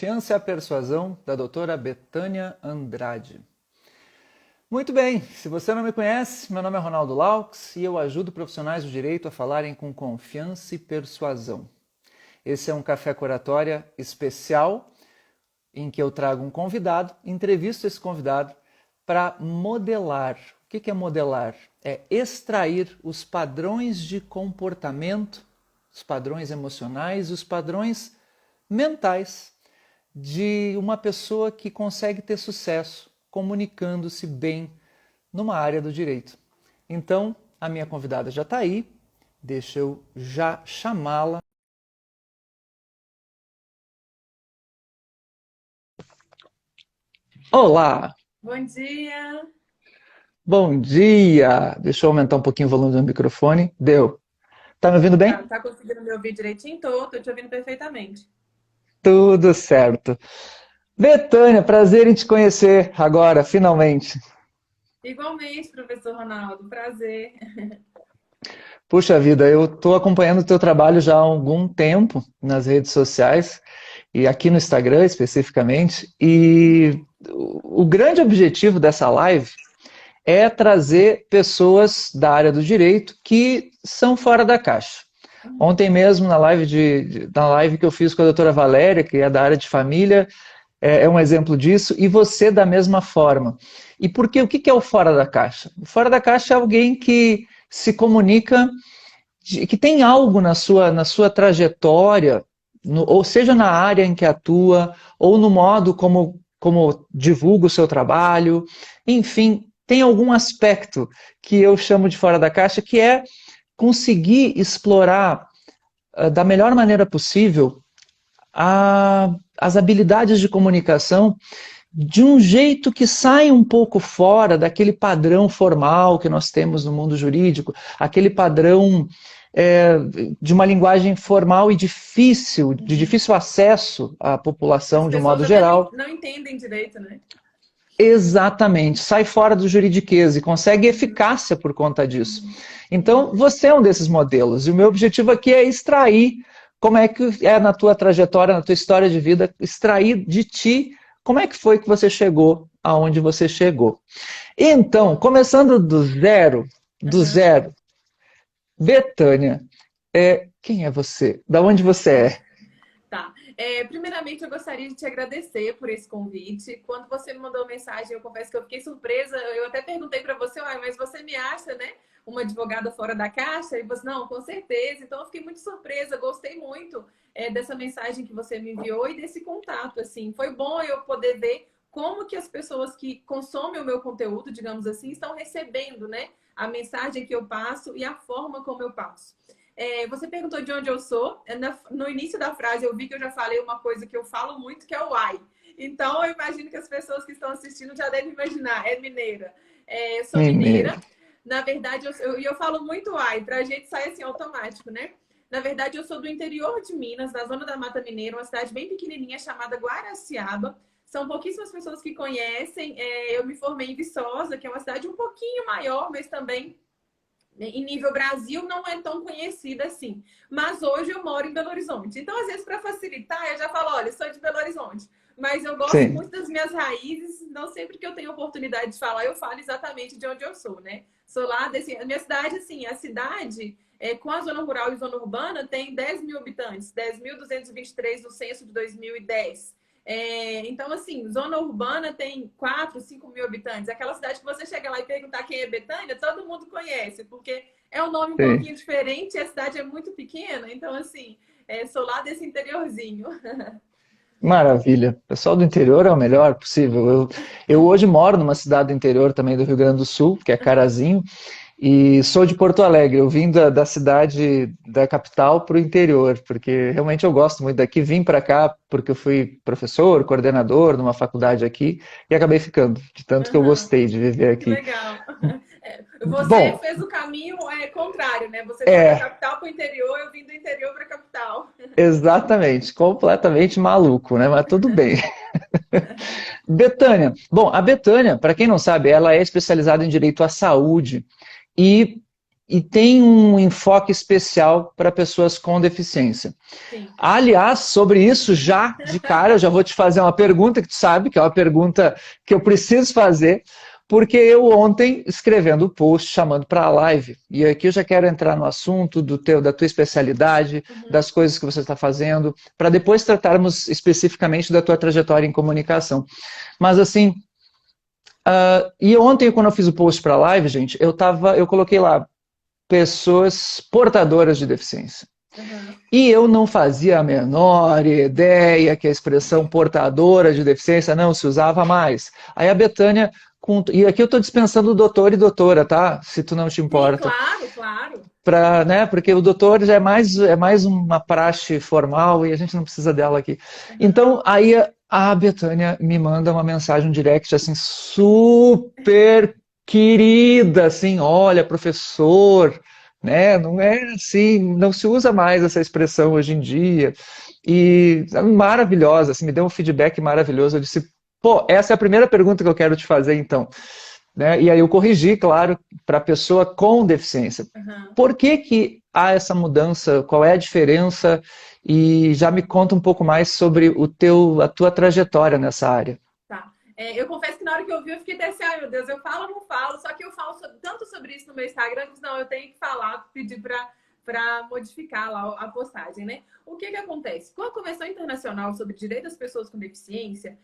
Confiança e a Persuasão, da doutora Betânia Andrade. Muito bem, se você não me conhece, meu nome é Ronaldo Laux e eu ajudo profissionais do direito a falarem com confiança e persuasão. Esse é um Café com Oratória especial em que eu trago um convidado, entrevisto esse convidado para modelar. O que é modelar? É extrair os padrões de comportamento, os padrões emocionais, os padrões mentais de uma pessoa que consegue ter sucesso comunicando-se bem numa área do direito. Então, a minha convidada já está aí, deixa eu já chamá-la. Olá! Bom dia! Bom dia! Deixa eu aumentar um pouquinho o volume do microfone. Deu. Tá me ouvindo bem? Tá conseguindo me ouvir direitinho? Tô te ouvindo perfeitamente. Tudo certo. Betânia, prazer em te conhecer agora, finalmente. Igualmente, professor Ronaldo, prazer. Puxa vida, eu estou acompanhando o teu trabalho já há algum tempo nas redes sociais e aqui no Instagram especificamente. E o grande objetivo dessa live é trazer pessoas da área do direito que são fora da caixa. Ontem mesmo, na live que eu fiz com a doutora Valéria, que é da área de família, é um exemplo disso, e você da mesma forma. E porque o que é o fora da caixa? O fora da caixa é alguém que se comunica, que tem algo na sua trajetória, ou seja na área em que atua, ou no modo como divulga o seu trabalho, enfim, tem algum aspecto que eu chamo de fora da caixa, que é conseguir explorar da melhor maneira possível as habilidades de comunicação de um jeito que sai um pouco fora daquele padrão formal que nós temos no mundo jurídico, aquele padrão é, de uma linguagem formal e difícil, de difícil acesso à As população de um pessoas modo até geral. não entendem direito, né? Exatamente, sai fora do juridiquês e consegue eficácia por conta disso. Então, Uhum. você é um desses modelos, e o meu objetivo aqui é extrair como é que é na tua trajetória, na tua história de vida, extrair de ti como é que foi que você chegou aonde você chegou. Então, começando do Uhum. zero, Betânia, quem é você? Da onde você é? Tá. Primeiramente, eu gostaria de te agradecer por esse convite. Quando você me mandou mensagem, eu confesso que eu fiquei surpresa. Eu até perguntei para você, mas você me acha, né? Uma advogada fora da caixa? E você, não, com certeza. Então, eu fiquei muito surpresa. Gostei muito dessa mensagem que você me enviou e desse contato. Assim, foi bom eu poder ver como que as pessoas que consomem o meu conteúdo, digamos assim, estão recebendo, né? A mensagem que eu passo e a forma como eu passo. Você perguntou de onde eu sou. No início da frase eu vi que eu já falei uma coisa que eu falo muito, que é o ai. Então eu imagino que as pessoas que estão assistindo já devem imaginar, é mineira. Eu sou Mineiro. mineira. Na verdade, eu falo muito ai, pra gente sai assim automático, né? Na verdade, eu sou do interior de Minas, da zona da Mata Mineira, uma cidade bem pequenininha chamada Guaraciaba. São pouquíssimas pessoas que conhecem. Eu me formei em Viçosa, que é uma cidade um pouquinho maior, mas também em nível Brasil não é tão conhecida assim. Mas hoje eu moro em Belo Horizonte. Então, às vezes, para facilitar, eu já falo, olha, sou de Belo Horizonte. Mas eu gosto Sim. muito das minhas raízes, então sempre que eu tenho oportunidade de falar, eu falo exatamente de onde eu sou, né? Sou lá desse. A minha cidade, assim, a cidade, com a zona rural e zona urbana, tem 10 mil habitantes, 10.223 no censo de 2010. Então, assim, zona urbana tem 4, 5 mil habitantes. Aquela cidade que você chega lá e perguntar quem é Betânia, todo mundo conhece, porque é um nome um Sim. pouquinho diferente e a cidade é muito pequena. Então, assim, sou lá desse interiorzinho. Maravilha. O pessoal do interior é o melhor possível. Eu hoje moro numa cidade do interior também do Rio Grande do Sul, que é Carazinho, e sou de Porto Alegre. Eu vim da cidade da capital para o interior, porque realmente eu gosto muito daqui. Vim para cá porque eu fui professor, coordenador numa faculdade aqui e acabei ficando, de tanto que eu Uhum. gostei de viver Que aqui. legal. Você Bom, fez o caminho contrário, né? Você foi da é, capital para o interior, eu vim do interior para a capital. exatamente, completamente maluco, né? Mas tudo bem. Betânia. Bom, a Betânia, para quem não sabe, ela é especializada em direito à saúde e e tem um enfoque especial para pessoas com deficiência. Sim. Aliás, sobre isso, já de cara, eu já vou te fazer uma pergunta que tu sabe, que é uma pergunta que eu preciso fazer, porque eu ontem, escrevendo o post, chamando para a live, e aqui eu já quero entrar no assunto da tua especialidade, das coisas que você está fazendo, para depois tratarmos especificamente da tua trajetória em comunicação. Mas assim, e ontem, quando eu fiz o post para a live, gente, eu coloquei lá, pessoas portadoras de deficiência. E eu não fazia a menor ideia que a expressão portadora de deficiência não se usava mais. Aí a Betânia, e aqui eu estou dispensando o doutor e doutora, tá? Se tu não te Sim, importa. claro, claro. Né? Porque o doutor já é mais uma praxe formal e a gente não precisa dela aqui. Então, aí a Betânia me manda uma mensagem, um direct, assim, super querida, assim, olha, professor, né? Não é assim, não se usa mais essa expressão hoje em dia. E maravilhosa, assim, me deu um feedback maravilhoso. Eu disse, pô, essa é a primeira pergunta que eu quero te fazer, então. Né? E aí eu corrigi, claro, para a pessoa com deficiência. Por que que há essa mudança? Qual é a diferença? E já me conta um pouco mais sobre a tua trajetória nessa área. Tá. Eu confesso que na hora que eu vi, eu fiquei até assim, ai meu Deus, eu falo ou não falo? Só que eu falo tanto sobre isso no meu Instagram, que não, eu tenho que falar, pedir para modificar lá a postagem, né? O que acontece? Com a Convenção Internacional sobre Direitos das Pessoas com Deficiência,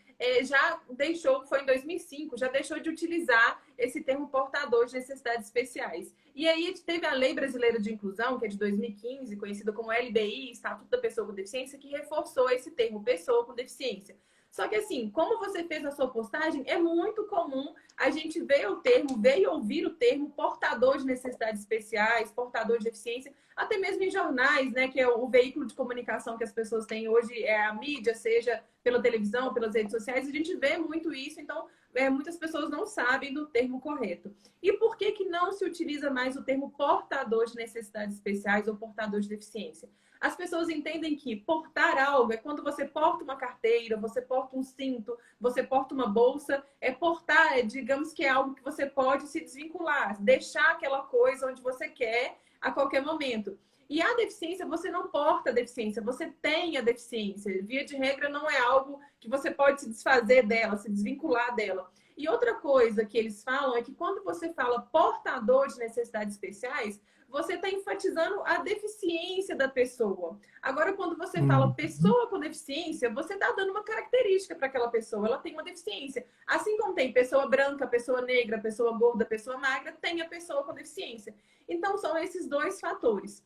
foi em 2005, já deixou de utilizar esse termo portador de necessidades especiais. E aí teve a Lei Brasileira de Inclusão, que é de 2015, conhecida como LBI, Estatuto da Pessoa com Deficiência, que reforçou esse termo pessoa com deficiência. Só que assim, como você fez a sua postagem, é muito comum a gente ver o termo, ver e ouvir o termo portador de necessidades especiais, portador de deficiência, até mesmo em jornais, né, que é o veículo de comunicação que as pessoas têm hoje, é a mídia, seja pela televisão, pelas redes sociais, a gente vê muito isso, então muitas pessoas não sabem do termo correto. E por que que não se utiliza mais o termo portador de necessidades especiais ou portador de deficiência? As pessoas entendem que portar algo é quando você porta uma carteira, você porta um cinto, você porta uma bolsa. Portar, digamos que é algo que você pode se desvincular, deixar aquela coisa onde você quer a qualquer momento. E a deficiência, você não porta a deficiência, você tem a deficiência. Via de regra, não é algo que você pode se desfazer dela, se desvincular dela. E outra coisa que eles falam é que quando você fala portador de necessidades especiais, você está enfatizando a deficiência da pessoa. Agora, quando você fala pessoa com deficiência, você está dando uma característica para aquela pessoa. Ela tem uma deficiência. Assim como tem pessoa branca, pessoa negra, pessoa gorda, pessoa magra, tem a pessoa com deficiência. Então, são esses dois fatores.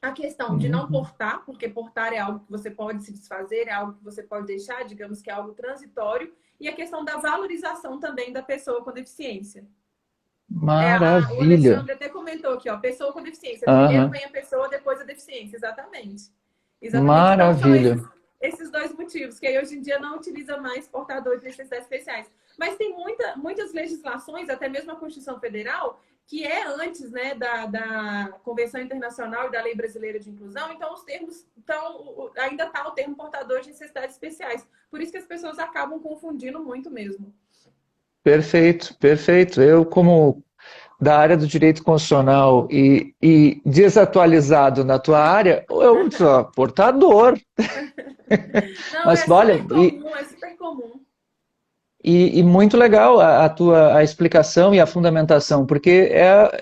A questão de não portar, porque portar é algo que você pode se desfazer, é algo que você pode deixar, digamos que é algo transitório. E a questão da valorização também da pessoa com deficiência. O Maravilha. Alexandre até comentou aqui, ó, pessoa com deficiência. Primeiro vem a pessoa, depois a deficiência. Exatamente. Exatamente. Então, são Maravilha. esses dois motivos, que aí hoje em dia não utiliza mais portador de necessidades especiais. Mas tem muitas legislações, até mesmo a Constituição Federal, que é antes, né, da Convenção Internacional e da Lei Brasileira de Inclusão. Então, os termos ainda está o termo portador de necessidades especiais. Por isso que as pessoas acabam confundindo muito mesmo. Perfeito, perfeito. Eu, como da área do direito constitucional e desatualizado na tua área, eu sou portador. Não, Mas olha, é super comum. E muito legal a explicação e a fundamentação, porque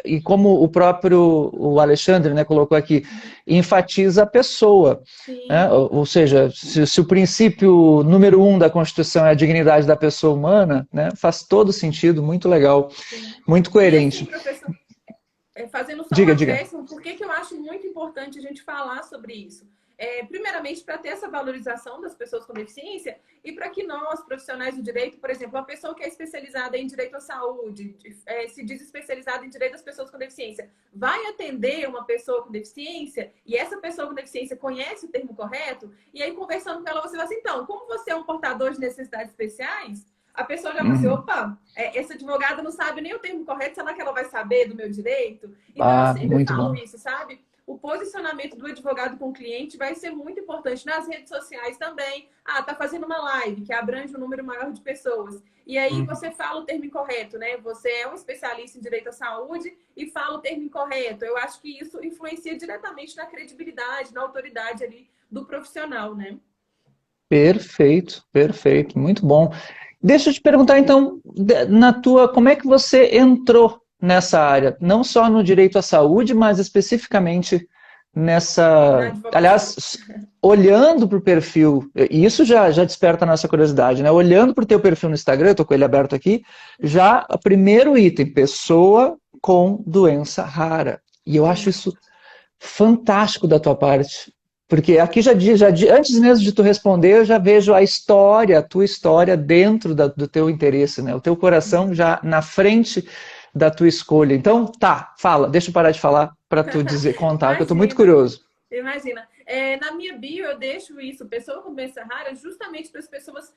e como o Alexandre, né, colocou aqui, enfatiza a pessoa. Né? Ou seja, se o princípio número 1 da Constituição é a dignidade da pessoa humana, né, faz todo sentido, muito legal, muito coerente. E assim, professor, fazendo só Diga, um diga. acréscimo, por que eu acho muito importante a gente falar sobre isso? Primeiramente, para ter essa valorização das pessoas com deficiência e para que nós, profissionais do direito, por exemplo, uma pessoa que é especializada em direito à saúde, se diz especializada em direito das pessoas com deficiência, vai atender uma pessoa com deficiência e essa pessoa com deficiência conhece o termo correto, e aí conversando com ela, você vai assim, então, como você é um portador de necessidades especiais, a pessoa já vai assim, opa, essa advogada não sabe nem o termo correto, será que ela vai saber do meu direito? Então, eu sempre Muito falo bom. isso, sabe? o posicionamento do advogado com o cliente vai ser muito importante nas redes sociais também. Ah, tá fazendo uma live que abrange um número maior de pessoas. E aí Uhum. você fala o termo incorreto, né? Você é um especialista em direito à saúde e fala o termo incorreto. Eu acho que isso influencia diretamente na credibilidade, na autoridade ali do profissional, né? Perfeito, perfeito, muito bom. Deixa eu te perguntar então, como é que você entrou nessa área? Não só no direito à saúde, mas especificamente Na nessa. advocacia. Aliás, olhando para o perfil, e isso já desperta a nossa curiosidade, né? Olhando para o teu perfil no Instagram, eu estou com ele aberto aqui, já o primeiro item, pessoa com doença rara. E eu acho Sim. isso fantástico da tua parte. Porque aqui antes mesmo de tu responder, eu já vejo a tua história dentro do teu interesse, né? O teu coração já na frente da tua escolha. Então, tá, fala, deixa eu parar de falar para tu dizer, contar, que eu tô muito Imagina. curioso. Imagina. Na minha bio, eu deixo isso, pessoa com doença rara, justamente para as pessoas,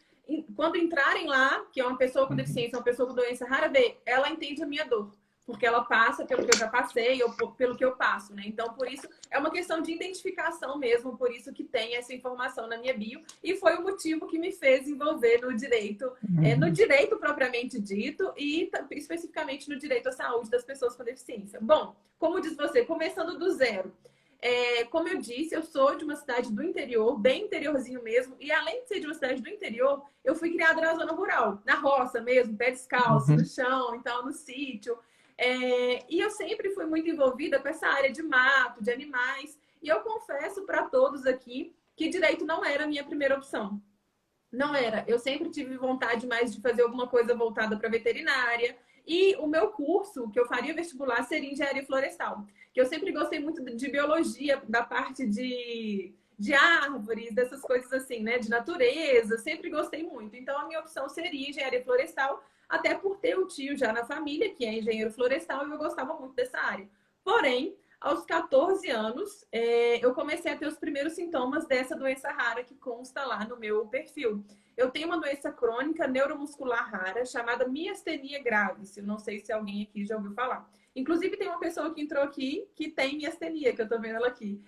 quando entrarem lá, que é uma pessoa com deficiência, uma pessoa com doença rara, ver, ela entende a minha dor. Porque ela passa pelo que eu já passei, ou pelo que eu passo, né? Então, por isso, é uma questão de identificação mesmo, por isso que tem essa informação na minha bio. E foi o motivo que me fez envolver no Uhum. direito propriamente dito e especificamente no direito à saúde das pessoas com deficiência. Bom, como diz você, começando do zero. Como eu disse, eu sou de uma cidade do interior, bem interiorzinho mesmo, e além de ser de uma cidade do interior, eu fui criada na zona rural, na roça mesmo, pé descalço, no Uhum. chão, então no sítio. E eu sempre fui muito envolvida com essa área de mato, de animais, e eu confesso para todos aqui que direito não era a minha primeira opção. Não era. Eu sempre tive vontade mais de fazer alguma coisa voltada para veterinária. E o meu curso, que eu faria vestibular, seria engenharia florestal. Que eu sempre gostei muito de biologia, da parte de árvores, dessas coisas assim, né? De natureza. Sempre gostei muito. Então, a minha opção seria engenharia florestal, até por ter um tio já na família, que é engenheiro florestal, e eu gostava muito dessa área. Porém, aos 14 anos, eu comecei a ter os primeiros sintomas dessa doença rara que consta lá no meu perfil. Eu tenho uma doença crônica neuromuscular rara chamada miastenia gravis. Eu não sei se alguém aqui já ouviu falar. Inclusive, tem uma pessoa que entrou aqui que tem miastenia, que eu tô vendo ela aqui.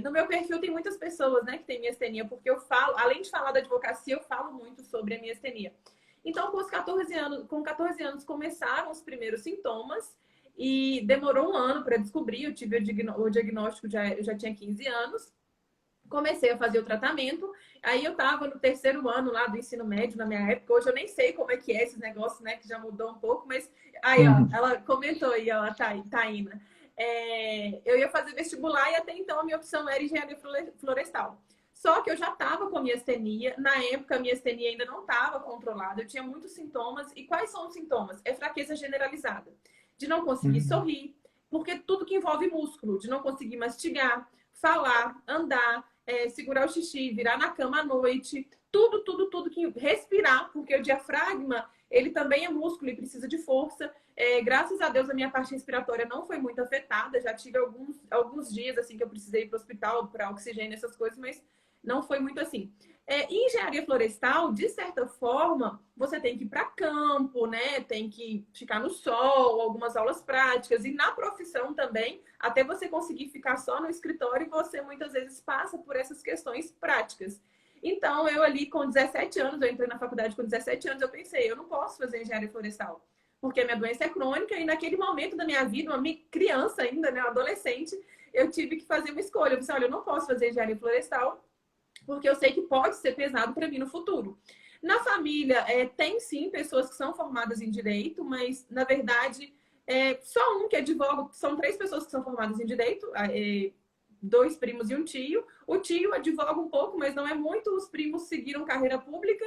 No meu perfil tem muitas pessoas, né, que têm miastenia, porque eu falo, além de falar da advocacia, eu falo muito sobre a miastenia. Então, com 14 anos começaram os primeiros sintomas e demorou um ano para descobrir. Eu tive o diagnóstico, eu já tinha 15 anos. Comecei a fazer o tratamento. Aí eu estava no terceiro ano lá do ensino médio, na minha época. Hoje eu nem sei como é que é esses negócios, né? Que já mudou um pouco, mas aí, ó, Uhum. ela comentou aí, ela Taína. Eu ia fazer vestibular e até então a minha opção era engenharia florestal. Só que eu já estava com miastenia. Na época, a miastenia ainda não estava controlada. Eu tinha muitos sintomas. E quais são os sintomas? É fraqueza generalizada. De não conseguir Uhum. sorrir, porque tudo que envolve músculo, de não conseguir mastigar, falar, andar, segurar o xixi, virar na cama à noite, tudo que respirar, porque o diafragma, ele também é músculo e precisa de força. Graças a Deus, a minha parte respiratória não foi muito afetada. Já tive alguns dias assim que eu precisei ir para o hospital para oxigênio, essas coisas, mas não foi muito assim. Em engenharia florestal, de certa forma, você tem que ir para campo, né? Tem que ficar no sol, algumas aulas práticas. E na profissão também, até você conseguir ficar só no escritório, você muitas vezes passa por essas questões práticas. Então, eu ali com 17 anos, eu entrei na faculdade com 17 anos, eu pensei, eu não posso fazer engenharia florestal, porque a minha doença é crônica e naquele momento da minha vida, uma criança ainda, né, uma adolescente, eu tive que fazer uma escolha. Eu pensei, olha, eu não posso fazer engenharia florestal, porque eu sei que pode ser pesado para mim no futuro. Na família, tem sim pessoas que são formadas em direito, mas na verdade, só um que advoga, são três pessoas que são formadas em direito, dois primos e um tio. O tio advoga um pouco, mas não é muito, os primos seguiram carreira pública.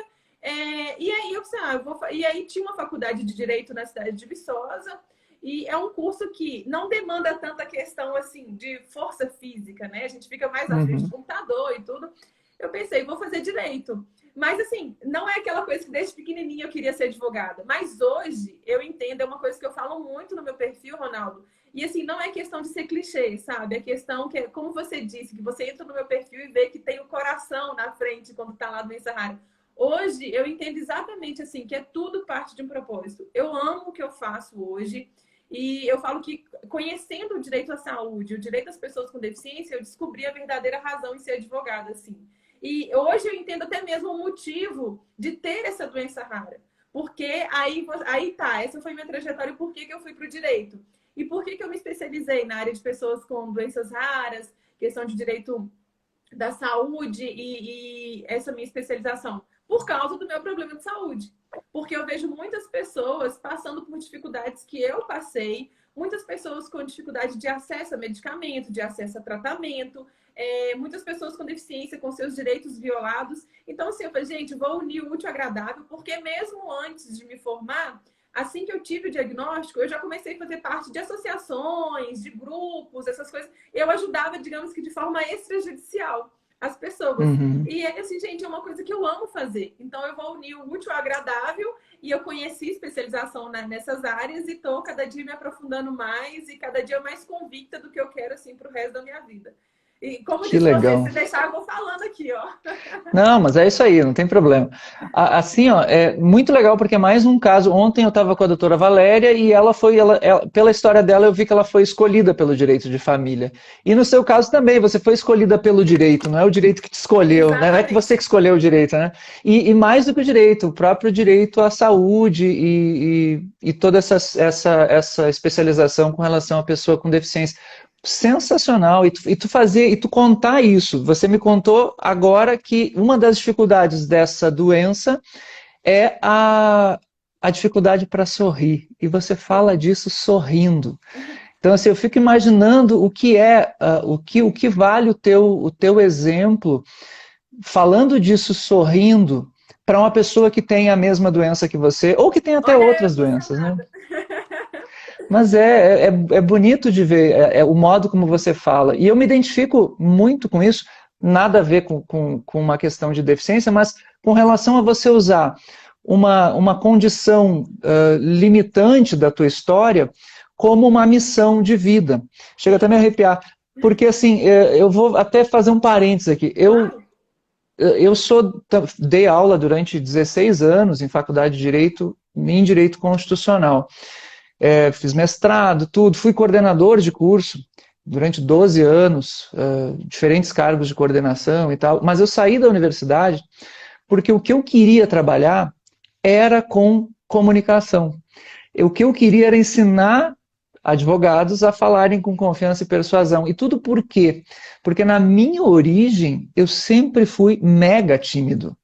E aí eu pensei, e aí tinha uma faculdade de direito na cidade de Viçosa, e é um curso que não demanda tanta questão assim de força física, né? A gente fica mais à frente do Uhum. computador e tudo. Eu pensei, vou fazer direito. Mas, assim, não é aquela coisa que desde pequenininha eu queria ser advogada. Mas hoje, eu entendo, é uma coisa que eu falo muito no meu perfil, Ronaldo. E, assim, não é questão de ser clichê, sabe? É questão que, como você disse, que você entra no meu perfil e vê que tem o coração na frente quando tá lá doença rara. Hoje, eu entendo exatamente, assim, que é tudo parte de um propósito. Eu amo o que eu faço hoje. E eu falo que, conhecendo o direito à saúde, o direito das pessoas com deficiência, eu descobri a verdadeira razão em ser advogada, assim. E hoje eu entendo até mesmo o motivo de ter essa doença rara. Porque aí tá, essa foi minha trajetória, por que eu fui para o direito? E por que eu me especializei na área de pessoas com doenças raras, questão de direito da saúde e essa minha especialização? Por causa do meu problema de saúde. Porque eu vejo muitas pessoas passando por dificuldades que eu passei, muitas pessoas com dificuldade de acesso a medicamento, de acesso a tratamento, muitas pessoas com deficiência, com seus direitos violados. Então, assim, eu falei, gente, vou unir o útil ao agradável, porque mesmo antes de me formar, assim que eu tive o diagnóstico, eu já comecei a fazer parte de associações, de grupos, essas coisas. Eu ajudava, digamos que de forma extrajudicial as pessoas. Uhum. E aí, assim, gente, é uma coisa que eu amo fazer. Então, eu vou unir o útil ao agradável e eu conheci especialização nessas áreas e estou cada dia me aprofundando mais e cada dia mais convicta do que eu quero, assim, para o resto da minha vida. E como Que disse você, legal. se deixar, eu vou falando aqui, ó. Não, mas é isso aí, não tem problema. Assim, ó, é muito legal porque é mais um caso. Ontem eu estava com a doutora Valéria e pela história dela, eu vi que ela foi escolhida pelo direito de família. E no seu caso também, você foi escolhida pelo direito, não é o direito que te escolheu, né? Não é que você que Exatamente. escolheu o direito, né? E mais do que o direito, o próprio direito à saúde e toda essa especialização com relação à pessoa com deficiência. Sensacional. E tu contar isso. Você me contou agora que uma das dificuldades dessa doença é a dificuldade para sorrir. E você fala Sim. disso sorrindo. Então, assim, eu fico imaginando o que é, o que vale o teu exemplo, falando disso sorrindo, para uma pessoa que tem a mesma doença que você, ou que tem até Olha, eu outras doenças, né? emocionada. Mas é bonito de ver o modo como você fala. E eu me identifico muito com isso, nada a ver com uma questão de deficiência, mas com relação a você usar uma condição limitante da tua história como uma missão de vida. Chega até a me Sim, arrepiar. Porque, assim, eu vou até fazer um parênteses aqui. claro. Dei aula durante 16 anos em faculdade de Direito, em Direito Constitucional. Fiz mestrado, tudo, fui coordenador de curso durante 12 anos, diferentes cargos de coordenação e tal, mas eu saí da universidade porque o que eu queria trabalhar era com comunicação. O que eu queria era ensinar advogados a falarem com confiança e persuasão. E tudo por quê? Porque na minha origem eu sempre fui mega tímido.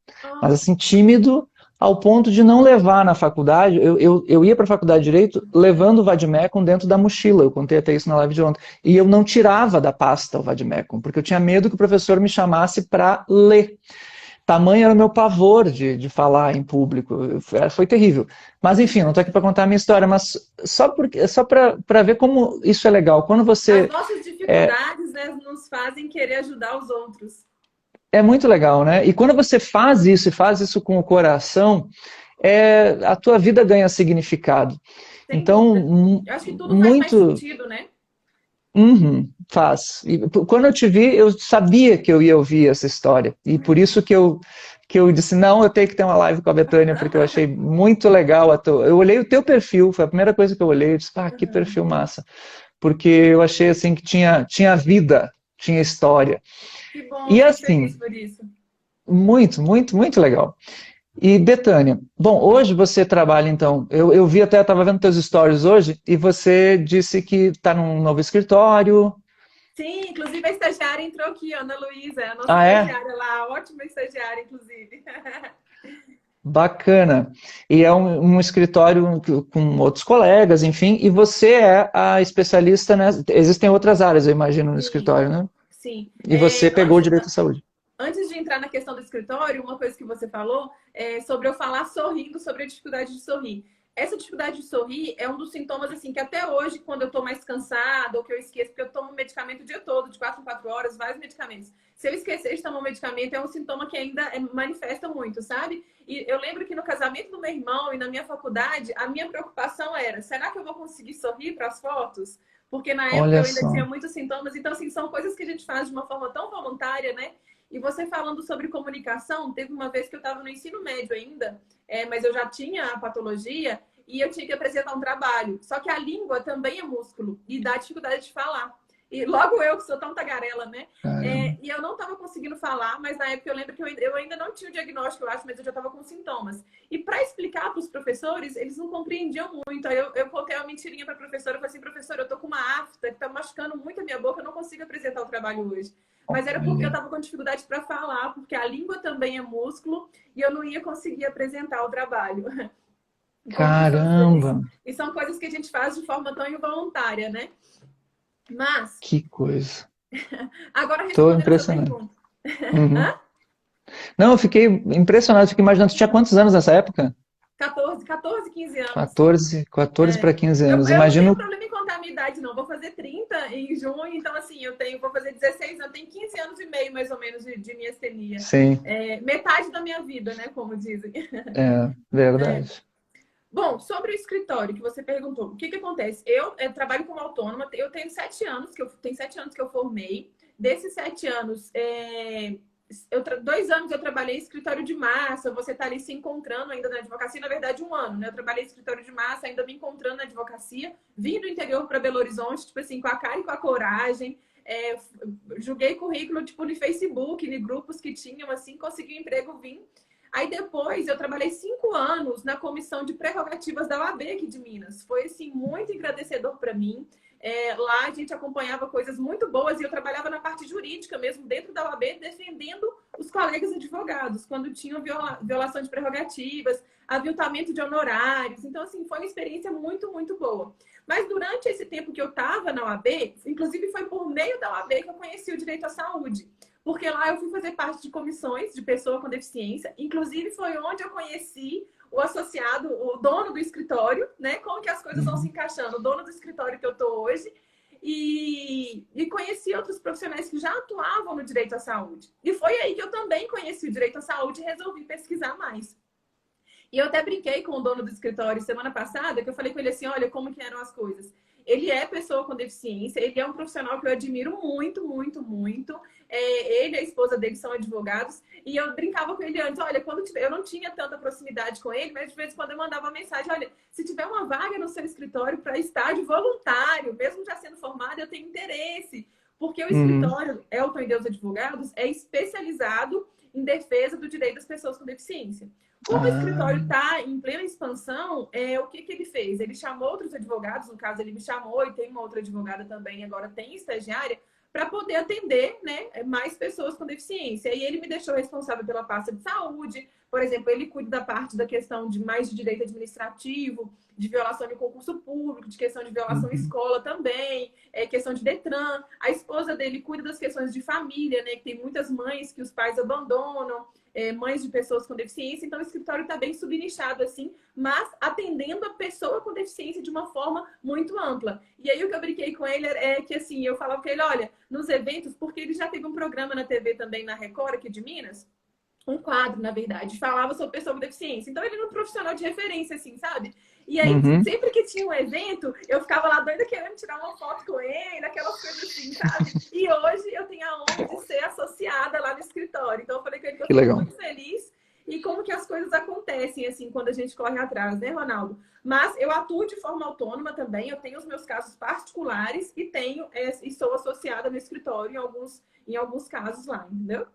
Mas Oh, assim, tímido ao ponto de não levar na faculdade. Eu ia para a faculdade de Direito levando o Vademecum dentro da mochila. Eu contei até isso na live de ontem. E eu não tirava da pasta o Vademecum, porque eu tinha medo que o professor me chamasse para ler. Tamanho era o meu pavor de falar em público. Foi terrível. Mas enfim, não estou aqui para contar a minha história, mas só para ver como isso é legal. Quando as você. nossas É, dificuldades, né, nos fazem querer ajudar os outros. é muito legal, né? E quando você faz isso e faz isso com o coração, a tua vida ganha significado. Sem Então, dúvida. Eu acho que tudo faz mais muito. sentido, né? Uhum, faz. E quando eu te vi, eu sabia que eu ia ouvir essa história. E por isso que eu disse, não, eu tenho que ter uma live com a Betânia, porque eu achei muito legal. Eu olhei o teu perfil, foi a primeira coisa que eu olhei, eu disse, que perfil massa. Porque eu achei assim que tinha vida, tinha história. Que bom, E fico feliz assim, por isso. muito, muito, muito legal. E Betânia, bom, hoje você trabalha então, eu vi até, estava vendo teus stories hoje, e você disse que está num novo escritório. Sim, inclusive a estagiária entrou aqui, Ana Luísa, a nossa Ah, é? estagiária lá, ótima estagiária, inclusive. Bacana. E é um escritório com outros colegas, enfim, e você é a especialista, né? Existem outras áreas, eu imagino, no Sim, escritório, né? sim. E você pegou o direito à saúde. Antes de entrar na questão do escritório, uma coisa que você falou é sobre eu falar sorrindo sobre a dificuldade de sorrir. Essa dificuldade de sorrir é um dos sintomas, assim, que até hoje, quando eu tô mais cansada ou que eu esqueço, porque eu tomo medicamento o dia todo, de 4 em 4 horas, vários medicamentos. Se eu esquecer de tomar um medicamento, é um sintoma que ainda manifesta muito, sabe? E eu lembro que no casamento do meu irmão e na minha faculdade, a minha preocupação era, será que eu vou conseguir sorrir para as fotos? Porque na época Olha eu ainda só. tinha muitos sintomas. Então, assim, são coisas que a gente faz de uma forma tão voluntária, né? E você falando sobre comunicação, teve uma vez que eu estava no ensino médio ainda, mas eu já tinha a patologia, e eu tinha que apresentar um trabalho. Só que a língua também é músculo e dá dificuldade de falar. E logo eu, que sou tão tagarela, né? Caramba. E eu não estava conseguindo falar, mas na época eu lembro que eu ainda não tinha o diagnóstico, eu acho, mas eu já estava com sintomas. E para explicar para os professores, eles não compreendiam muito. Aí eu contei uma mentirinha para a professora, eu falei assim, professora, eu tô com uma afta que está machucando muito a minha boca, eu não consigo apresentar o trabalho hoje. Mas era porque eu Olha. estava com dificuldade para falar, porque a língua também é músculo e eu não ia conseguir apresentar o trabalho. Como isso às vezes. Caramba, E são coisas que a gente faz de forma tão involuntária, né? Mas, que coisa. agora Tô respondendo a sua impressionado. pergunta. Uhum. Hã? Não, eu fiquei impressionado, fiquei imaginando, tu tinha quantos anos nessa época? 14, 15 anos. 14 para 15 anos. Eu não tenho Imagino. problema em contar a minha idade, não. Vou fazer 30 em junho, então assim, vou fazer 16 anos, tenho 15 anos e meio, mais ou menos, de miastenia. Sim, Metade da minha vida, né? Como dizem. é verdade. Bom, sobre o escritório que você perguntou, o que acontece? Eu trabalho como autônoma, eu tenho 7 anos que eu formei. Desses 7 anos, 2 anos eu trabalhei em escritório de massa, você está ali se encontrando ainda na advocacia, na verdade 1 ano, né? Eu trabalhei em escritório de massa, ainda me encontrando na advocacia, vim do interior para Belo Horizonte, tipo assim, com a cara e com a coragem. Joguei currículo, tipo, no Facebook, em grupos que tinham, assim, consegui um emprego, vim. Aí depois eu trabalhei 5 anos na comissão de prerrogativas da OAB aqui de Minas. Foi assim muito engrandecedor para mim. Lá a gente acompanhava coisas muito boas e eu trabalhava na parte jurídica mesmo, dentro da OAB, defendendo os colegas advogados, quando tinham violação de prerrogativas, aviltamento de honorários. Então, assim, foi uma experiência muito, muito boa. Mas durante esse tempo que eu estava na OAB, inclusive foi por meio da OAB que eu conheci o direito à saúde. Porque lá eu fui fazer parte de comissões de pessoa com deficiência. Inclusive, foi onde eu conheci o associado, o dono do escritório, né? Como que as coisas vão se Uhum. encaixando. O dono do escritório que eu estou hoje. E conheci outros profissionais que já atuavam no direito à saúde. E foi aí que eu também conheci o direito à saúde e resolvi pesquisar mais. E eu até brinquei com o dono do escritório semana passada, que eu falei com ele assim, olha, como que eram as coisas. Ele é pessoa com deficiência, ele é um profissional que eu admiro muito, muito, muito. Ele e a esposa dele são advogados. E eu brincava com ele antes, olha, eu não tinha tanta proximidade com ele, mas de vez em quando eu mandava uma mensagem, olha, se tiver uma vaga no seu escritório para estágio voluntário, mesmo já sendo formado, eu tenho interesse. Porque o Uhum. escritório Elton e Deus Advogados é especializado em defesa do direito das pessoas com deficiência. Como o escritório Ah, está em plena expansão, o que ele fez? Ele chamou outros advogados, no caso ele me chamou e tem uma outra advogada também, agora tem estagiária, para poder atender, né, mais pessoas com deficiência. E ele me deixou responsável pela pasta de saúde, por exemplo, ele cuida da parte da questão de mais de direito administrativo, de violação de concurso público, de questão de violação em uhum. escola também, questão de Detran. A esposa dele cuida das questões de família, né, que tem muitas mães que os pais abandonam, mães de pessoas com deficiência, então o escritório está bem subnichado assim, mas atendendo a pessoa com deficiência de uma forma muito ampla. E aí o que eu brinquei com ele é que assim, eu falava com ele, olha, nos eventos, porque ele já teve um programa na TV também na Record aqui de Minas, um quadro, na verdade, falava sobre pessoa com deficiência. Então ele era um profissional de referência, assim, sabe? E aí, Uhum. sempre que tinha um evento, eu ficava lá doida querendo tirar uma foto com ele, aquelas coisas assim, sabe? E hoje eu tenho a honra de ser associada lá no escritório. Então eu falei com ele que eu Que fico legal. muito feliz e como que as coisas acontecem, assim, quando a gente corre atrás, né, Ronaldo? Mas eu atuo de forma autônoma também, eu tenho os meus casos particulares e e sou associada no escritório em alguns casos lá, entendeu?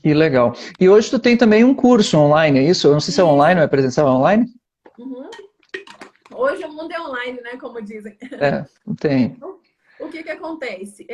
Que legal. E hoje tu tem também um curso online, é isso? Eu não sei se é online ou é Isso. presencial online. Uhum. Hoje o mundo é online, né? Como dizem. É, tem. O que acontece?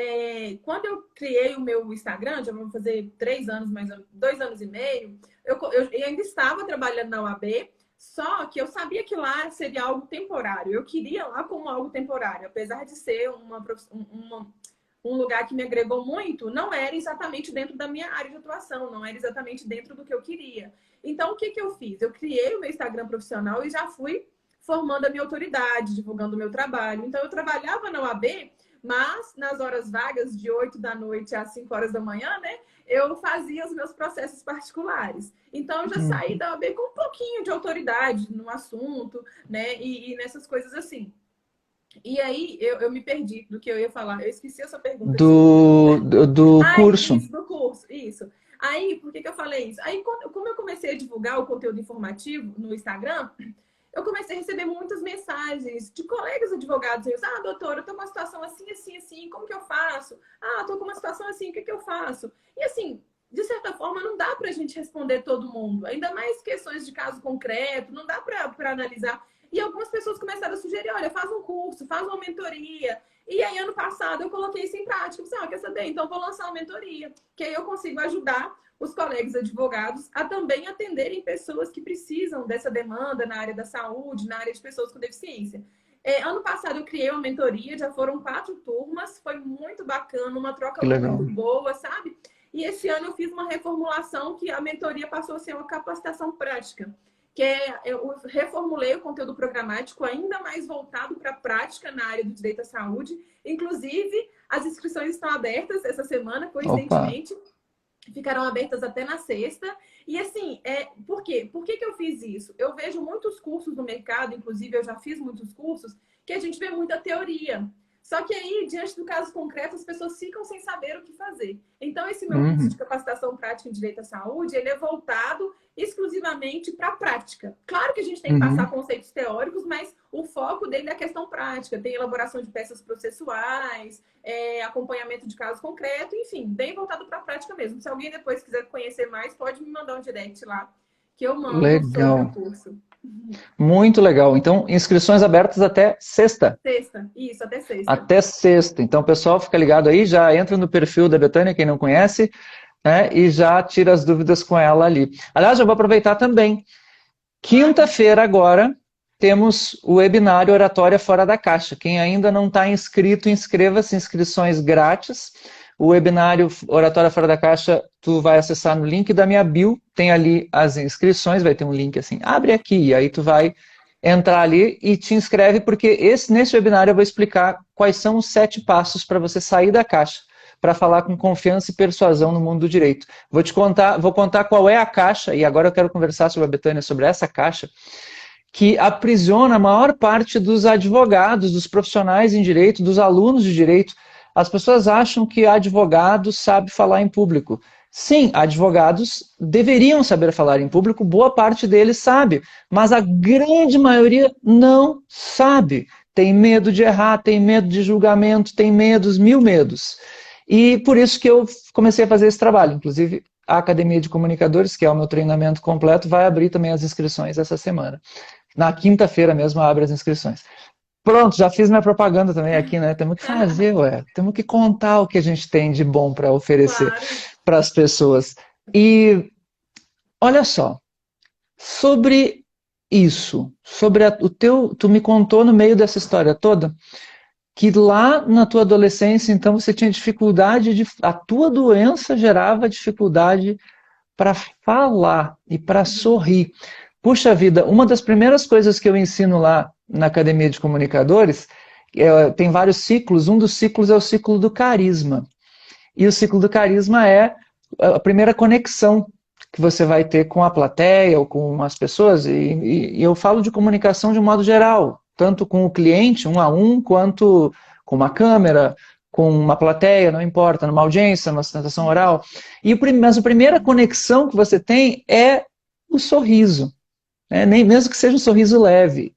Quando eu criei o meu Instagram, já vou fazer 3 anos, mais ou menos, 2 anos e meio, eu ainda estava trabalhando na UAB, só que eu sabia que lá seria algo temporário. Eu queria lá como algo temporário, apesar de ser um lugar que me agregou muito, não era exatamente dentro da minha área de atuação, não era exatamente dentro do que eu queria. Então, o que eu fiz? Eu criei o meu Instagram profissional e já fui formando a minha autoridade, divulgando o meu trabalho. Então, eu trabalhava na UAB, mas nas horas vagas, de 8 da noite às 5 horas da manhã, né? Eu fazia os meus processos particulares. Então, eu já saí Uhum. da OAB com um pouquinho de autoridade no assunto, né? E nessas coisas assim. E aí, eu me perdi do que eu ia falar. Eu esqueci essa pergunta, desculpa. Do curso. Isso, do curso, isso. Aí, por que eu falei isso? Aí, como eu comecei a divulgar o conteúdo informativo no Instagram, eu comecei a receber muitas mensagens de colegas advogados. Eu, doutora, eu tô com uma situação assim, assim, assim, como que eu faço? Tô com uma situação assim, o que que eu faço? E assim, de certa forma, não dá pra gente responder todo mundo. Ainda mais questões de caso concreto, não dá pra analisar. E algumas pessoas começaram a sugerir, olha, faz um curso, faz uma mentoria. E aí, ano passado, eu coloquei isso em prática. Eu pensei, quer saber? Então, vou lançar uma mentoria, que aí eu consigo ajudar os colegas advogados a também atenderem pessoas que precisam dessa demanda na área da saúde, na área de pessoas com deficiência. Ano passado eu criei uma mentoria, já foram 4 turmas, foi muito bacana, uma troca Que legal. muito boa, sabe? E esse ano eu fiz uma reformulação que a mentoria passou a ser uma capacitação prática, que eu reformulei o conteúdo programático ainda mais voltado para a prática na área do direito à saúde. Inclusive, as inscrições estão abertas essa semana, Opa, coincidentemente. Ficarão abertas até na sexta. E assim, por quê? Por que eu fiz isso? Eu vejo muitos cursos no mercado, inclusive eu já fiz muitos cursos, que a gente vê muita teoria. Só que aí, diante do caso concreto, as pessoas ficam sem saber o que fazer. Então, esse meu curso de uhum, capacitação prática em direito à saúde, ele é voltado exclusivamente para a prática. Claro que a gente tem que passar uhum. conceitos teóricos, mas o foco dele é a questão prática. Tem elaboração de peças processuais, acompanhamento de caso concreto, enfim, bem voltado para a prática mesmo. Se alguém depois quiser conhecer mais, pode me mandar um direct lá, que eu mando sobre o Legal, curso. muito legal. Então, inscrições abertas até sexta. Sexta, isso, até sexta. Até sexta. Então, pessoal, fica ligado aí, já entra no perfil da Betânia, quem não conhece, né, e já tira as dúvidas com ela ali. Aliás, eu vou aproveitar também. Claro. Quinta-feira agora temos o webinário Oratória Fora da Caixa. Quem ainda não está inscrito, inscreva-se, inscrições grátis. O webinário Oratória Fora da Caixa, tu vai acessar no link da minha bio, tem ali as inscrições, vai ter um link assim, abre aqui, e aí tu vai entrar ali e te inscreve, porque nesse webinário eu vou explicar quais são os 7 passos para você sair da caixa, para falar com confiança e persuasão no mundo do direito. Vou contar qual é a caixa, e agora eu quero conversar sobre a Betânia, sobre essa caixa, que aprisiona a maior parte dos advogados, dos profissionais em direito, dos alunos de direito. As pessoas acham que advogado sabe falar em público. Sim, advogados deveriam saber falar em público, boa parte deles sabe, mas a grande maioria não sabe. Tem medo de errar, tem medo de julgamento, tem medos, mil medos. E por isso que eu comecei a fazer esse trabalho. Inclusive, a Academia de Comunicadores, que é o meu treinamento completo, vai abrir também as inscrições essa semana. Na quinta-feira mesmo abre as inscrições. Pronto, já fiz minha propaganda também aqui, né? Temos que fazer, ué. Temos que contar o que a gente tem de bom para oferecer Claro. para as pessoas. E olha só, sobre isso, sobre o teu, tu me contou no meio dessa história toda que lá na tua adolescência, então você tinha dificuldade a tua doença gerava dificuldade para falar e para sorrir. Puxa vida, uma das primeiras coisas que eu ensino lá na Academia de Comunicadores, tem vários ciclos, um dos ciclos é o ciclo do carisma. E o ciclo do carisma é a primeira conexão que você vai ter com a plateia ou com as pessoas, e eu falo de comunicação de um modo geral, tanto com o cliente, um a um, quanto com uma câmera, com uma plateia, não importa, numa audiência, numa apresentação oral. Mas a primeira conexão que você tem é o sorriso, né? Nem mesmo que seja um sorriso leve,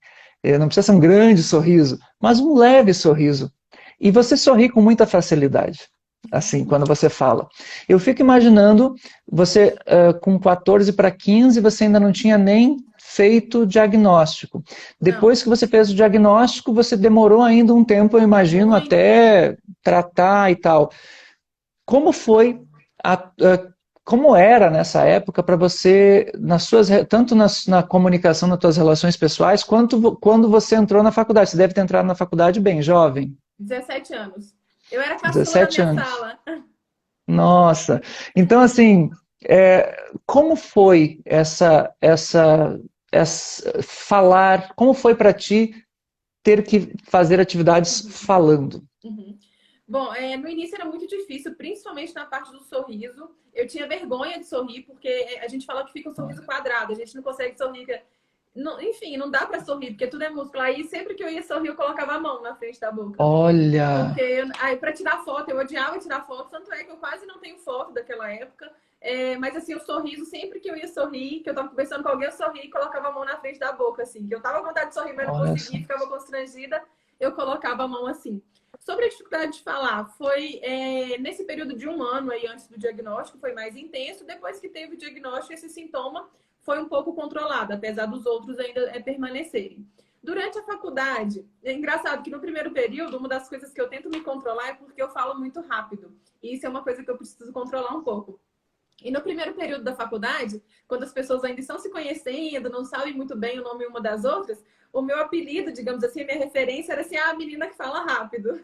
não precisa ser um grande sorriso, mas um leve sorriso. E você sorri com muita facilidade, assim, quando você fala. Eu fico imaginando, você com 14 para 15, você ainda não tinha nem feito o diagnóstico. Não, Depois que você fez o diagnóstico, você demorou ainda um tempo, eu imagino, muito. até tratar e tal. Como foi como era nessa época para você, tanto na comunicação nas suas relações pessoais, quanto quando você entrou na faculdade? Você deve ter entrado na faculdade bem jovem, 17 anos. Eu era caçula da 17 minha anos. sala. Nossa. Então, assim, como foi falar, como foi para ti ter que fazer atividades Uhum, falando? uhum. Bom, no início era muito difícil, principalmente na parte do sorriso. Eu tinha vergonha de sorrir, porque a gente fala que fica um sorriso quadrado, a gente não consegue sorrir. Enfim, não dá pra sorrir, porque tudo é músculo. Aí sempre que eu ia sorrir, eu colocava a mão na frente da boca. Olha, Porque aí para tirar foto, eu odiava tirar foto, tanto é que eu quase não tenho foto daquela época. Mas assim, o sorriso, sempre que eu ia sorrir, que eu tava conversando com alguém, eu sorria e colocava a mão na frente da boca, assim. Que eu tava com vontade de sorrir, mas não Olha só. conseguia, ficava constrangida, eu colocava a mão assim. Sobre a dificuldade de falar, foi nesse período de 1 ano aí antes do diagnóstico, foi mais intenso. Depois que teve o diagnóstico, esse sintoma foi um pouco controlado, apesar dos outros ainda permanecerem. Durante a faculdade, é engraçado que no primeiro período, uma das coisas que eu tento me controlar é porque eu falo muito rápido. E isso é uma coisa que eu preciso controlar um pouco. E no primeiro período da faculdade, quando as pessoas ainda estão se conhecendo, não sabem muito bem o nome uma das outras, o meu apelido, digamos assim, a minha referência era assim, a menina que fala rápido.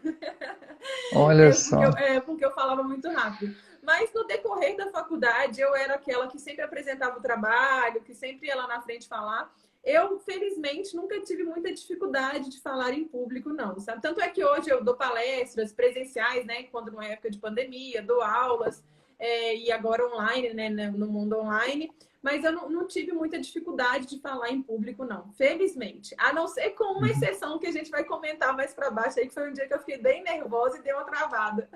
Olha só. Porque eu falava muito rápido. Mas no decorrer da faculdade, eu era aquela que sempre apresentava o trabalho, que sempre ia lá na frente falar. Eu, felizmente, nunca tive muita dificuldade de falar em público, não, sabe? Tanto é que hoje eu dou palestras presenciais, né? Quando não é época de pandemia, dou aulas, e agora online, né? No mundo online. Mas eu não tive muita dificuldade de falar em público, não. Felizmente. A não ser com uma Uhum. exceção que a gente vai comentar mais para baixo aí, que foi um dia que eu fiquei bem nervosa e dei uma travada.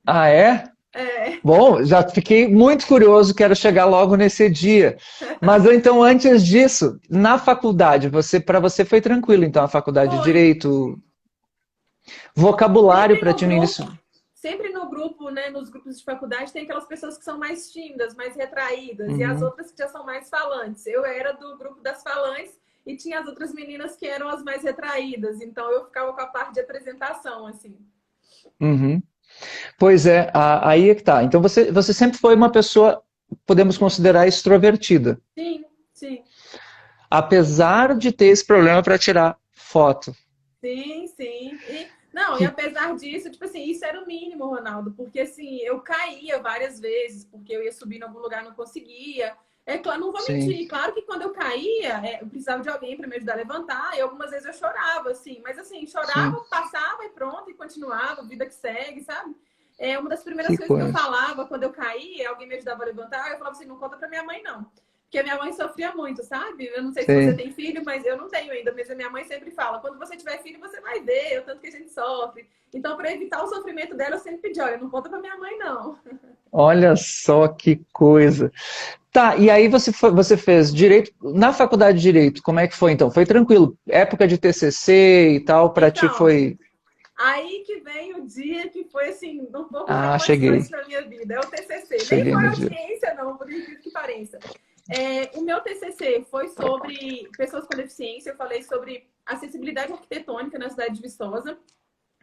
Ah, é? É. Bom, já fiquei muito curioso, quero chegar logo nesse dia. Mas então, antes disso, na faculdade, para você foi tranquilo, então, a faculdade de Foi. Direito, vocabulário Sempre para no ti no início. grupo, sempre no grupo, né? Nos grupos de faculdade, tem aquelas pessoas que são mais tímidas, mais retraídas, e as Uhum, outras que já são mais falantes. Eu era do grupo das falantes e tinha as outras meninas que eram as mais retraídas. Então eu ficava com a parte de apresentação, assim. uhum. Pois é, aí é que tá. Então você sempre foi uma pessoa, podemos considerar extrovertida, Sim, sim. apesar de ter esse problema para tirar foto. Sim, sim. Não, e Que, apesar disso, tipo assim, isso era o mínimo, Ronaldo, porque assim, eu caía várias vezes, porque eu ia subir em algum lugar e não conseguia. É claro, não vou sim, mentir, claro que quando eu caía, eu precisava de alguém para me ajudar a levantar, e algumas vezes eu chorava, assim, mas assim, sim, chorava, passava e pronto, e continuava, vida que segue, sabe? Uma das primeiras que coisas que eu coisa. falava quando eu caía, alguém me ajudava a levantar, eu falava assim, não conta pra minha mãe, não. Porque a minha mãe sofria muito, sabe? Eu não sei se você Sim. tem filho, mas eu não tenho ainda. Mas a minha mãe sempre fala: quando você tiver filho, você vai ver o tanto que a gente sofre. Então, para evitar o sofrimento dela, eu sempre pedi: olha, não conta pra minha mãe, não. Olha só que coisa. Tá, e aí você fez direito, na faculdade de direito, como é que foi então? Foi tranquilo? Época de TCC e tal, para ti Então, foi. aí que vem o dia que foi, assim, um pouco Ah, traumatizante cheguei. na minha vida. É o TCC. Nem Cheguei foi no dia. audiência, não, por incrível que pareça. O meu TCC foi sobre pessoas com deficiência. Eu falei sobre acessibilidade arquitetônica na cidade de Viçosa.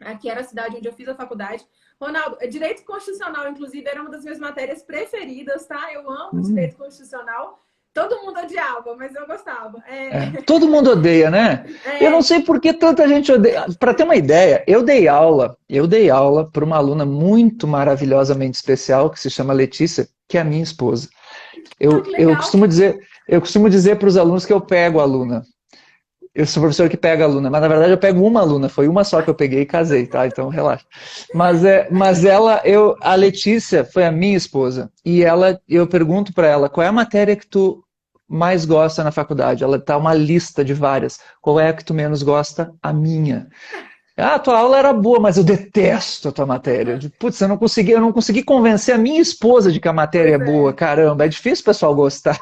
Aqui era a cidade onde eu fiz a faculdade. Ronaldo, direito constitucional, inclusive, era uma das minhas matérias preferidas, tá? Eu amo Hum, direito constitucional. Todo mundo odiava, mas eu gostava. é. Todo mundo odeia, né? Eu não É, sei por que tanta gente odeia. Para ter uma ideia, eu dei aula para uma aluna muito maravilhosamente especial que se chama Letícia, que é a minha esposa. que Eu legal. costumo dizer para os alunos que eu pego a aluna. Eu sou professor que pega aluna, mas na verdade eu pego uma aluna, foi uma só que eu peguei e casei, tá? Então relaxa. Mas a Letícia foi a minha esposa e eu pergunto para ela qual é a matéria que tu mais gosta na faculdade. Ela tá uma lista de várias. Qual é a que tu menos gosta? A minha. Ah, a tua aula era boa, mas eu detesto a tua matéria. Putz, eu não consegui convencer a minha esposa de que a matéria é Pois boa. é. Caramba, é difícil o pessoal gostar.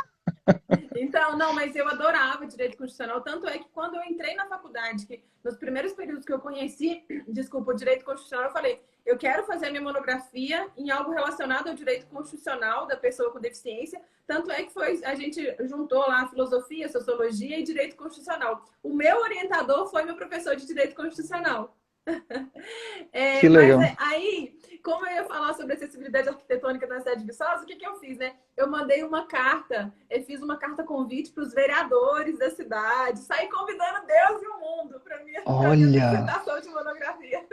Então, não, mas eu adorava direito constitucional. Tanto é que quando eu entrei na faculdade, que nos primeiros períodos que eu conheci, desculpa, o direito constitucional, eu falei, eu quero fazer a minha monografia em algo relacionado ao direito constitucional da pessoa com deficiência. Tanto é que a gente juntou lá filosofia, sociologia e direito constitucional. O meu orientador foi meu professor de direito constitucional. Que Mas legal. aí, como eu ia falar sobre acessibilidade arquitetônica na cidade de Viçosa, o que eu fiz, né? Eu mandei uma carta, eu fiz uma carta convite para os vereadores da cidade, saí convidando Deus e o mundo para minha Olha, dissertação de monografia.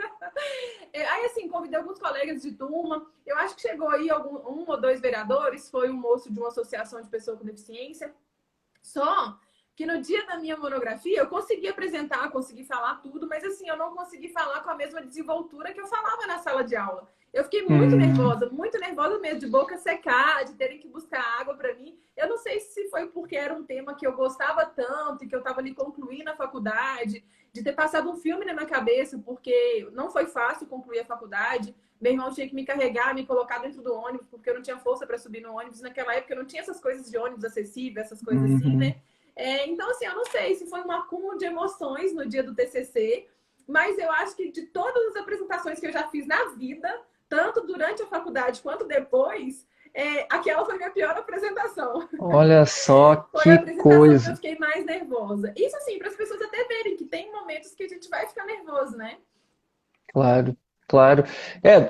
Aí, assim, convidei alguns colegas de turma, eu acho que chegou aí um ou dois vereadores, foi um moço de uma associação de pessoa com deficiência, só que no dia da minha monografia eu consegui apresentar, consegui falar tudo, mas assim, eu não consegui falar com a mesma desenvoltura que eu falava na sala de aula. Eu fiquei muito nervosa mesmo, de boca secar, de terem que buscar água para mim. Eu não sei se foi porque era um tema que eu gostava tanto e que eu estava ali concluindo a faculdade de ter passado um filme na minha cabeça, porque não foi fácil concluir a faculdade. Meu irmão tinha que me carregar, me colocar dentro do ônibus, porque eu não tinha força para subir no ônibus. Naquela época eu não tinha essas coisas de ônibus acessível, essas coisas assim, Uhum. né? Então, assim, eu não sei se foi um acúmulo de emoções no dia do TCC, mas eu acho que de todas as apresentações que eu já fiz na vida, tanto durante a faculdade quanto depois, aquela foi a minha pior apresentação. Olha só Foi a que apresentação que eu coisa. fiquei mais nervosa. Isso, assim, para as pessoas até verem que tem momentos que a gente vai ficar nervoso, né? Claro, claro.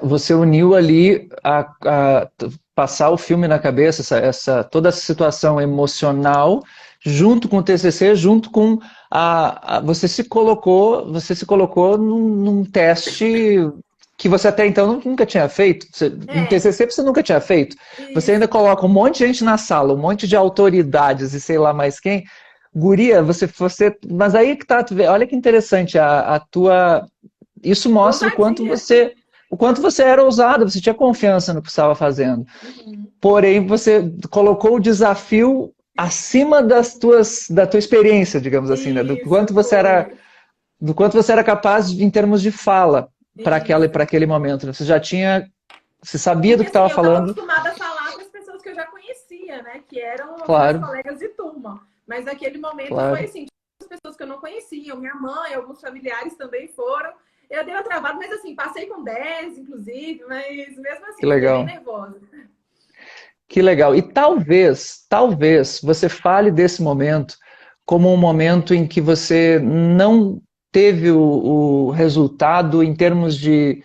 Você uniu ali passar o filme na cabeça, toda essa situação emocional, junto com o TCC, junto com você se colocou num teste que você até então nunca tinha feito. Em É, TCC você nunca tinha feito. Você ainda isso. coloca um monte de gente na sala, um monte de autoridades e sei lá mais quem. Guria, mas aí que tá, olha que interessante a tua isso mostra Ousadia. o quanto você era ousado, você tinha confiança no que estava fazendo. Uhum. Porém, você colocou o desafio acima da tua experiência, digamos assim, né? Isso, foi. Do quanto você era capaz em termos de fala para Isso. aquele momento. Né? Você sabia do Porque, que assim, estava eu estava falando, acostumada a falar com as pessoas que eu já conhecia, né? Que eram os meus claro, colegas de turma. Mas naquele momento foi claro. assim, as pessoas que eu não conhecia. Minha mãe, alguns familiares também foram. Eu dei uma travada, mas assim, passei com 10, inclusive, mas mesmo Que assim, fiquei bem legal. nervosa. Que legal. E talvez você fale desse momento como um momento em que você não teve o resultado em termos de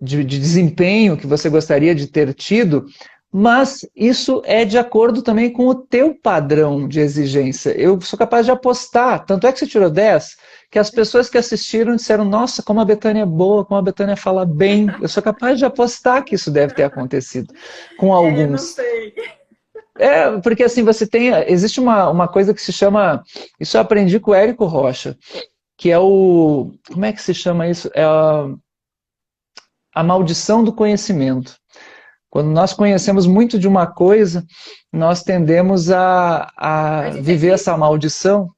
desempenho que você gostaria de ter tido, mas isso é de acordo também com o teu padrão de exigência. Eu sou capaz de apostar, tanto é que você tirou 10, que as pessoas que assistiram disseram, nossa, como a Betânia é boa, como a Betânia fala bem. Eu sou capaz de apostar que isso deve ter acontecido com Não alguns. sei. Porque assim, existe uma coisa que se chama, isso eu aprendi com o Érico Rocha, que é como é que se chama isso? É a maldição do conhecimento. Quando nós conhecemos muito de uma coisa, nós tendemos A a gente é viver essa crítico. maldição.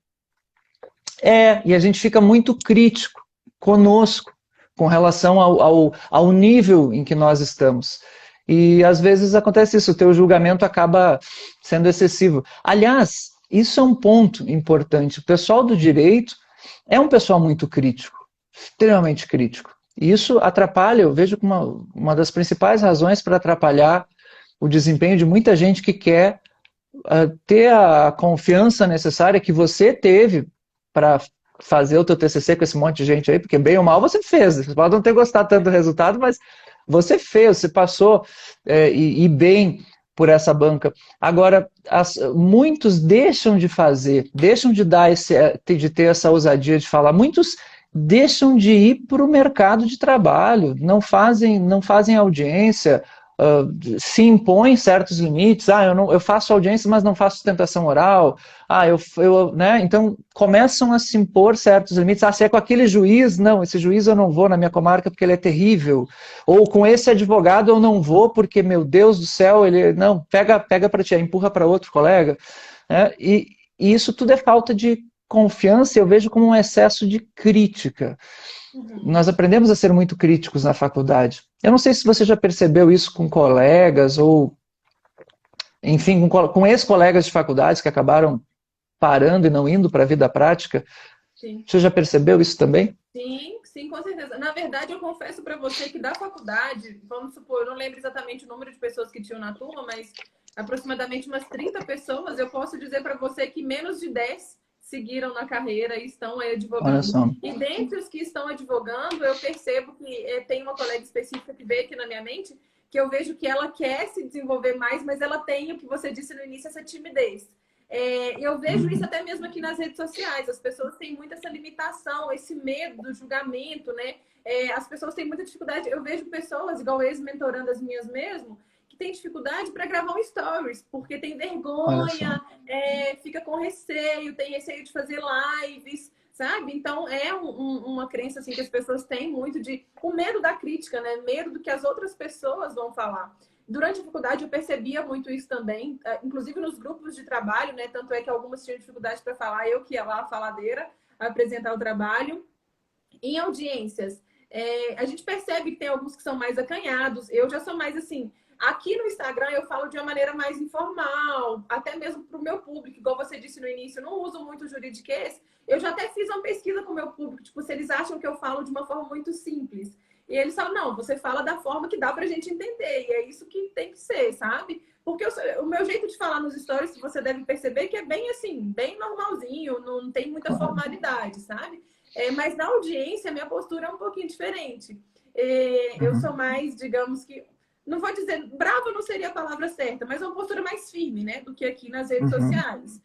E a gente fica muito crítico conosco, com relação ao nível em que nós estamos. E às vezes acontece isso, o teu julgamento acaba sendo excessivo. Aliás, isso é um ponto importante. O pessoal do direito é um pessoal muito crítico, extremamente crítico. E isso atrapalha, eu vejo como uma das principais razões para atrapalhar o desempenho de muita gente que quer ter a confiança necessária que você teve para fazer o teu TCC com esse monte de gente aí, porque bem ou mal você fez. Você pode não ter gostado tanto do resultado, mas você fez, você passou e bem por essa banca. Agora, muitos deixam de fazer, deixam de dar de ter essa ousadia de falar. Muitos deixam de ir para o mercado de trabalho, não fazem audiência, se impõem certos limites. Eu faço audiência, mas não faço sustentação oral. Né? Então começam a se impor certos limites. Se é com aquele juiz, não, esse juiz eu não vou na minha comarca porque ele é terrível. Ou com esse advogado eu não vou porque, meu Deus do céu, ele não, pega para ti, empurra para outro colega. Né? E isso tudo é falta de confiança, eu vejo como um excesso de crítica. Uhum. Nós aprendemos a ser muito críticos na faculdade. Eu não sei se você já percebeu isso com colegas ou, enfim, com ex-colegas de faculdades que acabaram parando e não indo para a vida prática. Sim. Você já percebeu isso também? Sim, sim, com certeza. Na verdade, eu confesso para você que da faculdade, vamos supor, eu não lembro exatamente o número de pessoas que tinham na turma, mas aproximadamente umas 30 pessoas, eu posso dizer para você que menos de 10 seguiram na carreira e estão aí Olha advogando. só. E dentre os que estão advogando, eu percebo que tem uma colega específica que veio aqui na minha mente, que eu vejo que ela quer se desenvolver mais, mas ela tem o que você disse no início, essa timidez. Eu vejo isso Uhum. até mesmo aqui nas redes sociais. As pessoas têm muito essa limitação, esse medo do julgamento, né? As pessoas têm muita dificuldade. Eu vejo pessoas, igual ex-mentorando as minhas mesmo, que têm dificuldade para gravar um stories, porque tem Olha só. vergonha, fica com receio, tem receio de fazer lives, sabe? Então é uma crença assim que as pessoas têm muito de o medo da crítica, né? Medo do que as outras pessoas vão falar. Durante a faculdade eu percebia muito isso também, inclusive nos grupos de trabalho, né? Tanto é que algumas tinham dificuldade para falar, eu que ia lá, a faladeira. apresentar o trabalho. Em audiências, a gente percebe que tem alguns que são mais acanhados. Eu já sou mais assim. Aqui no Instagram eu falo de uma maneira mais informal, até mesmo para o meu público. Igual você disse no início, eu não uso muito o juridiquês. Eu já até fiz uma pesquisa com o meu público, tipo, se eles acham que eu falo de uma forma muito simples. E eles falam, não, você fala da forma que dá pra gente entender. E é isso que tem que ser, sabe? Porque o meu jeito de falar nos stories, você deve perceber que é bem assim, bem normalzinho, não tem muita formalidade, sabe? Mas na audiência, a minha postura é um pouquinho diferente. Eu sou mais, digamos que, não vou dizer, brava não seria a palavra certa, mas é uma postura mais firme, né? Do que aqui nas redes sociais.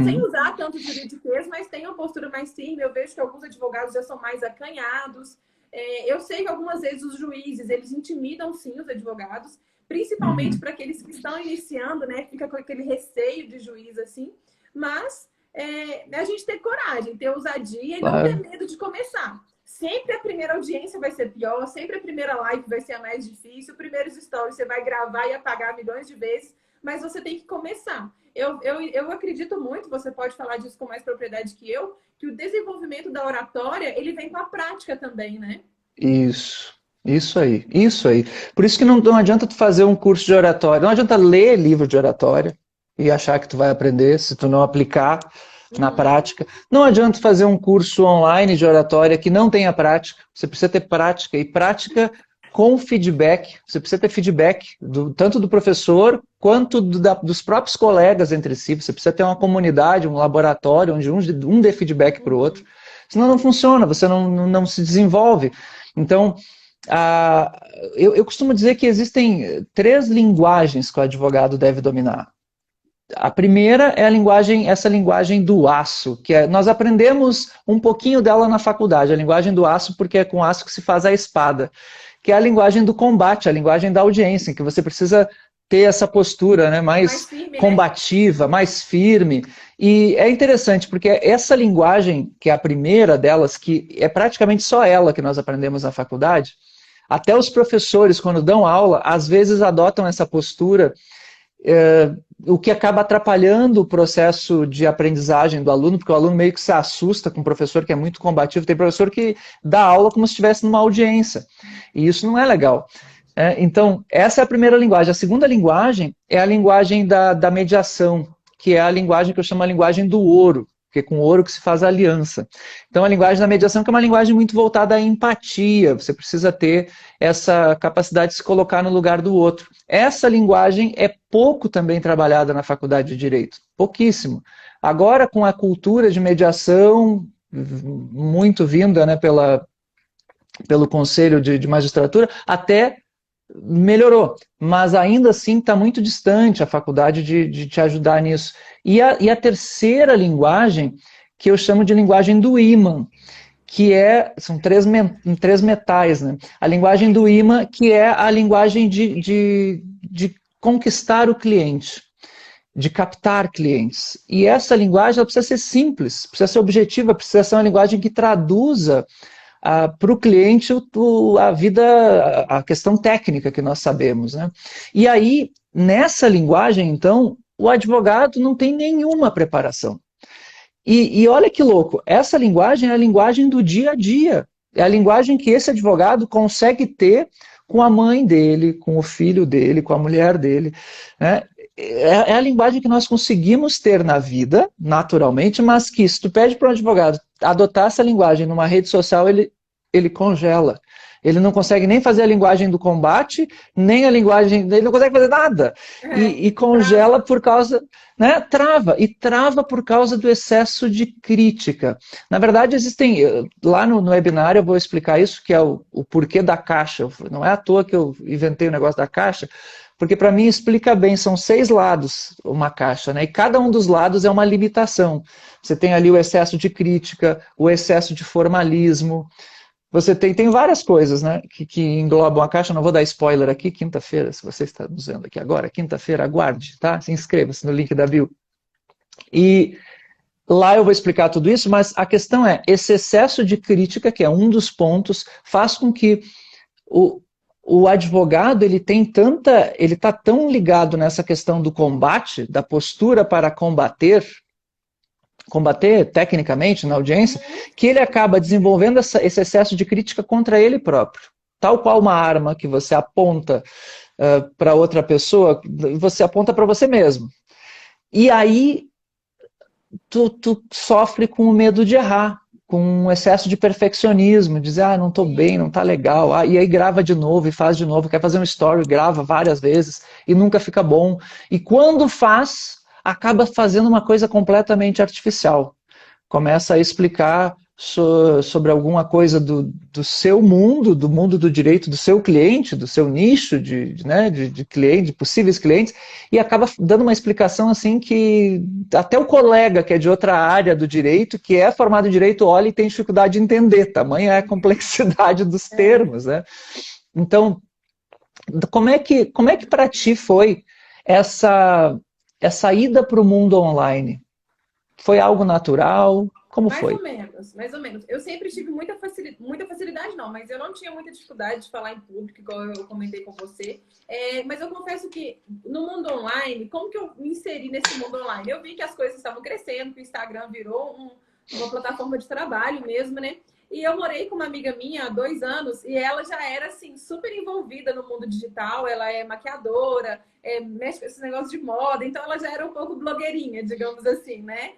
Sem usar tanto juridiquês, mas tem uma postura mais firme. Eu vejo que alguns advogados já são mais acanhados. Eu sei que algumas vezes os juízes, eles intimidam sim os advogados, principalmente para aqueles que estão iniciando, né? Fica com aquele receio de juiz, assim. Mas a gente ter coragem, ter ousadia e não ter medo de começar. Sempre a primeira audiência vai ser pior, sempre a primeira live vai ser a mais difícil, os primeiros stories você vai gravar e apagar milhões de vezes, mas você tem que começar. Eu acredito muito, você pode falar disso com mais propriedade que o desenvolvimento da oratória, ele vem com a prática também, né? Isso aí, isso aí. Por isso que não adianta tu fazer um curso de oratória, não adianta ler livro de oratória e achar que tu vai aprender se tu não aplicar na prática. Não adianta fazer um curso online de oratória que não tenha prática. Você precisa ter prática, e prática com feedback. Você precisa ter feedback tanto do professor quanto dos próprios colegas entre si. Você precisa ter uma comunidade, um laboratório onde um dê feedback para o outro. Senão não funciona, você não se desenvolve. Então, eu costumo dizer que existem 3 linguagens que o advogado deve dominar. A primeira é essa linguagem do aço, que nós aprendemos um pouquinho dela na faculdade, a linguagem do aço, porque é com aço que se faz a espada, que é a linguagem do combate, a linguagem da audiência, em que você precisa ter essa postura, né, mais firme, combativa, né? Mais firme. E é interessante, porque essa linguagem, que é a primeira delas, que é praticamente só ela que nós aprendemos na faculdade, até os professores, quando dão aula, às vezes adotam essa postura, o que acaba atrapalhando o processo de aprendizagem do aluno, porque o aluno meio que se assusta com um professor que é muito combativo. Tem professor que dá aula como se estivesse numa audiência, e isso não é legal. Então, essa é a primeira linguagem. A segunda linguagem é a linguagem da mediação, que é a linguagem que eu chamo a linguagem do ouro, porque é com ouro que se faz a aliança. Então, a linguagem da mediação que é uma linguagem muito voltada à empatia, você precisa ter essa capacidade de se colocar no lugar do outro. Essa linguagem é pouco também trabalhada na faculdade de Direito, pouquíssimo. Agora, com a cultura de mediação, muito vinda, né, pelo Conselho de Magistratura, até melhorou, mas ainda assim está muito distante a faculdade de te ajudar nisso. E a terceira linguagem, que eu chamo de linguagem do imã, que são três metais, né? A linguagem do imã, que é a linguagem de conquistar o cliente, de captar clientes. E essa linguagem ela precisa ser simples, precisa ser objetiva, precisa ser uma linguagem que traduza para o cliente a questão técnica que nós sabemos, né? E aí, nessa linguagem, então, o advogado não tem nenhuma preparação. E olha que louco, essa linguagem é a linguagem do dia a dia, é a linguagem que esse advogado consegue ter com a mãe dele, com o filho dele, com a mulher dele, né? É a linguagem que nós conseguimos ter na vida, naturalmente, mas que se tu pede para um advogado adotar essa linguagem numa rede social, ele congela. Ele não consegue nem fazer a linguagem do combate, nem a linguagem... Ele não consegue fazer nada. E congela por causa... Né, trava por causa do excesso de crítica. Na verdade, existem... Lá no webinar eu vou explicar isso, que é o porquê da caixa. Não é à toa que eu inventei o negócio da caixa, porque para mim explica bem, são 6 lados uma caixa, né? E cada um dos lados é uma limitação. Você tem ali o excesso de crítica, o excesso de formalismo, você tem várias coisas, né, que englobam a caixa. Não vou dar spoiler aqui, quinta-feira, se você está nos vendo aqui agora, quinta-feira, aguarde, tá? Se inscreva-se no link da bio. E lá eu vou explicar tudo isso, mas a questão é, esse excesso de crítica, que é um dos pontos, faz com que o advogado, ele está tão ligado nessa questão do combate, da postura para combater combater tecnicamente na audiência, que ele acaba desenvolvendo esse excesso de crítica contra ele próprio. Tal qual uma arma que você aponta para outra pessoa, você aponta para você mesmo. E aí tu sofre com o medo de errar, com um excesso de perfeccionismo, dizer, não estou bem, não está legal, e aí grava de novo e faz de novo, quer fazer um story, grava várias vezes e nunca fica bom. E quando faz, acaba fazendo uma coisa completamente artificial. Começa a explicar sobre alguma coisa do seu mundo, do mundo do direito do seu cliente, do seu nicho de cliente, de possíveis clientes, e acaba dando uma explicação assim que até o colega que é de outra área do direito, que é formado em direito, olha e tem dificuldade de entender, tamanha é a complexidade dos termos, né? Então, como é que para ti foi essa ida para o mundo online? Foi algo natural? Como Mais foi? ou menos, mais ou menos. Eu sempre tive muita facilidade, não, mas eu não tinha muita dificuldade de falar em público, igual eu comentei com você. Mas eu confesso que no mundo online, como que eu me inseri nesse mundo online? Eu vi que as coisas estavam crescendo, que o Instagram virou uma plataforma de trabalho mesmo, né? E eu morei com uma amiga minha há 2 anos e ela já era, assim, super envolvida no mundo digital. Ela é maquiadora, mexe com esses negócios de moda, então ela já era um pouco blogueirinha, digamos assim, né?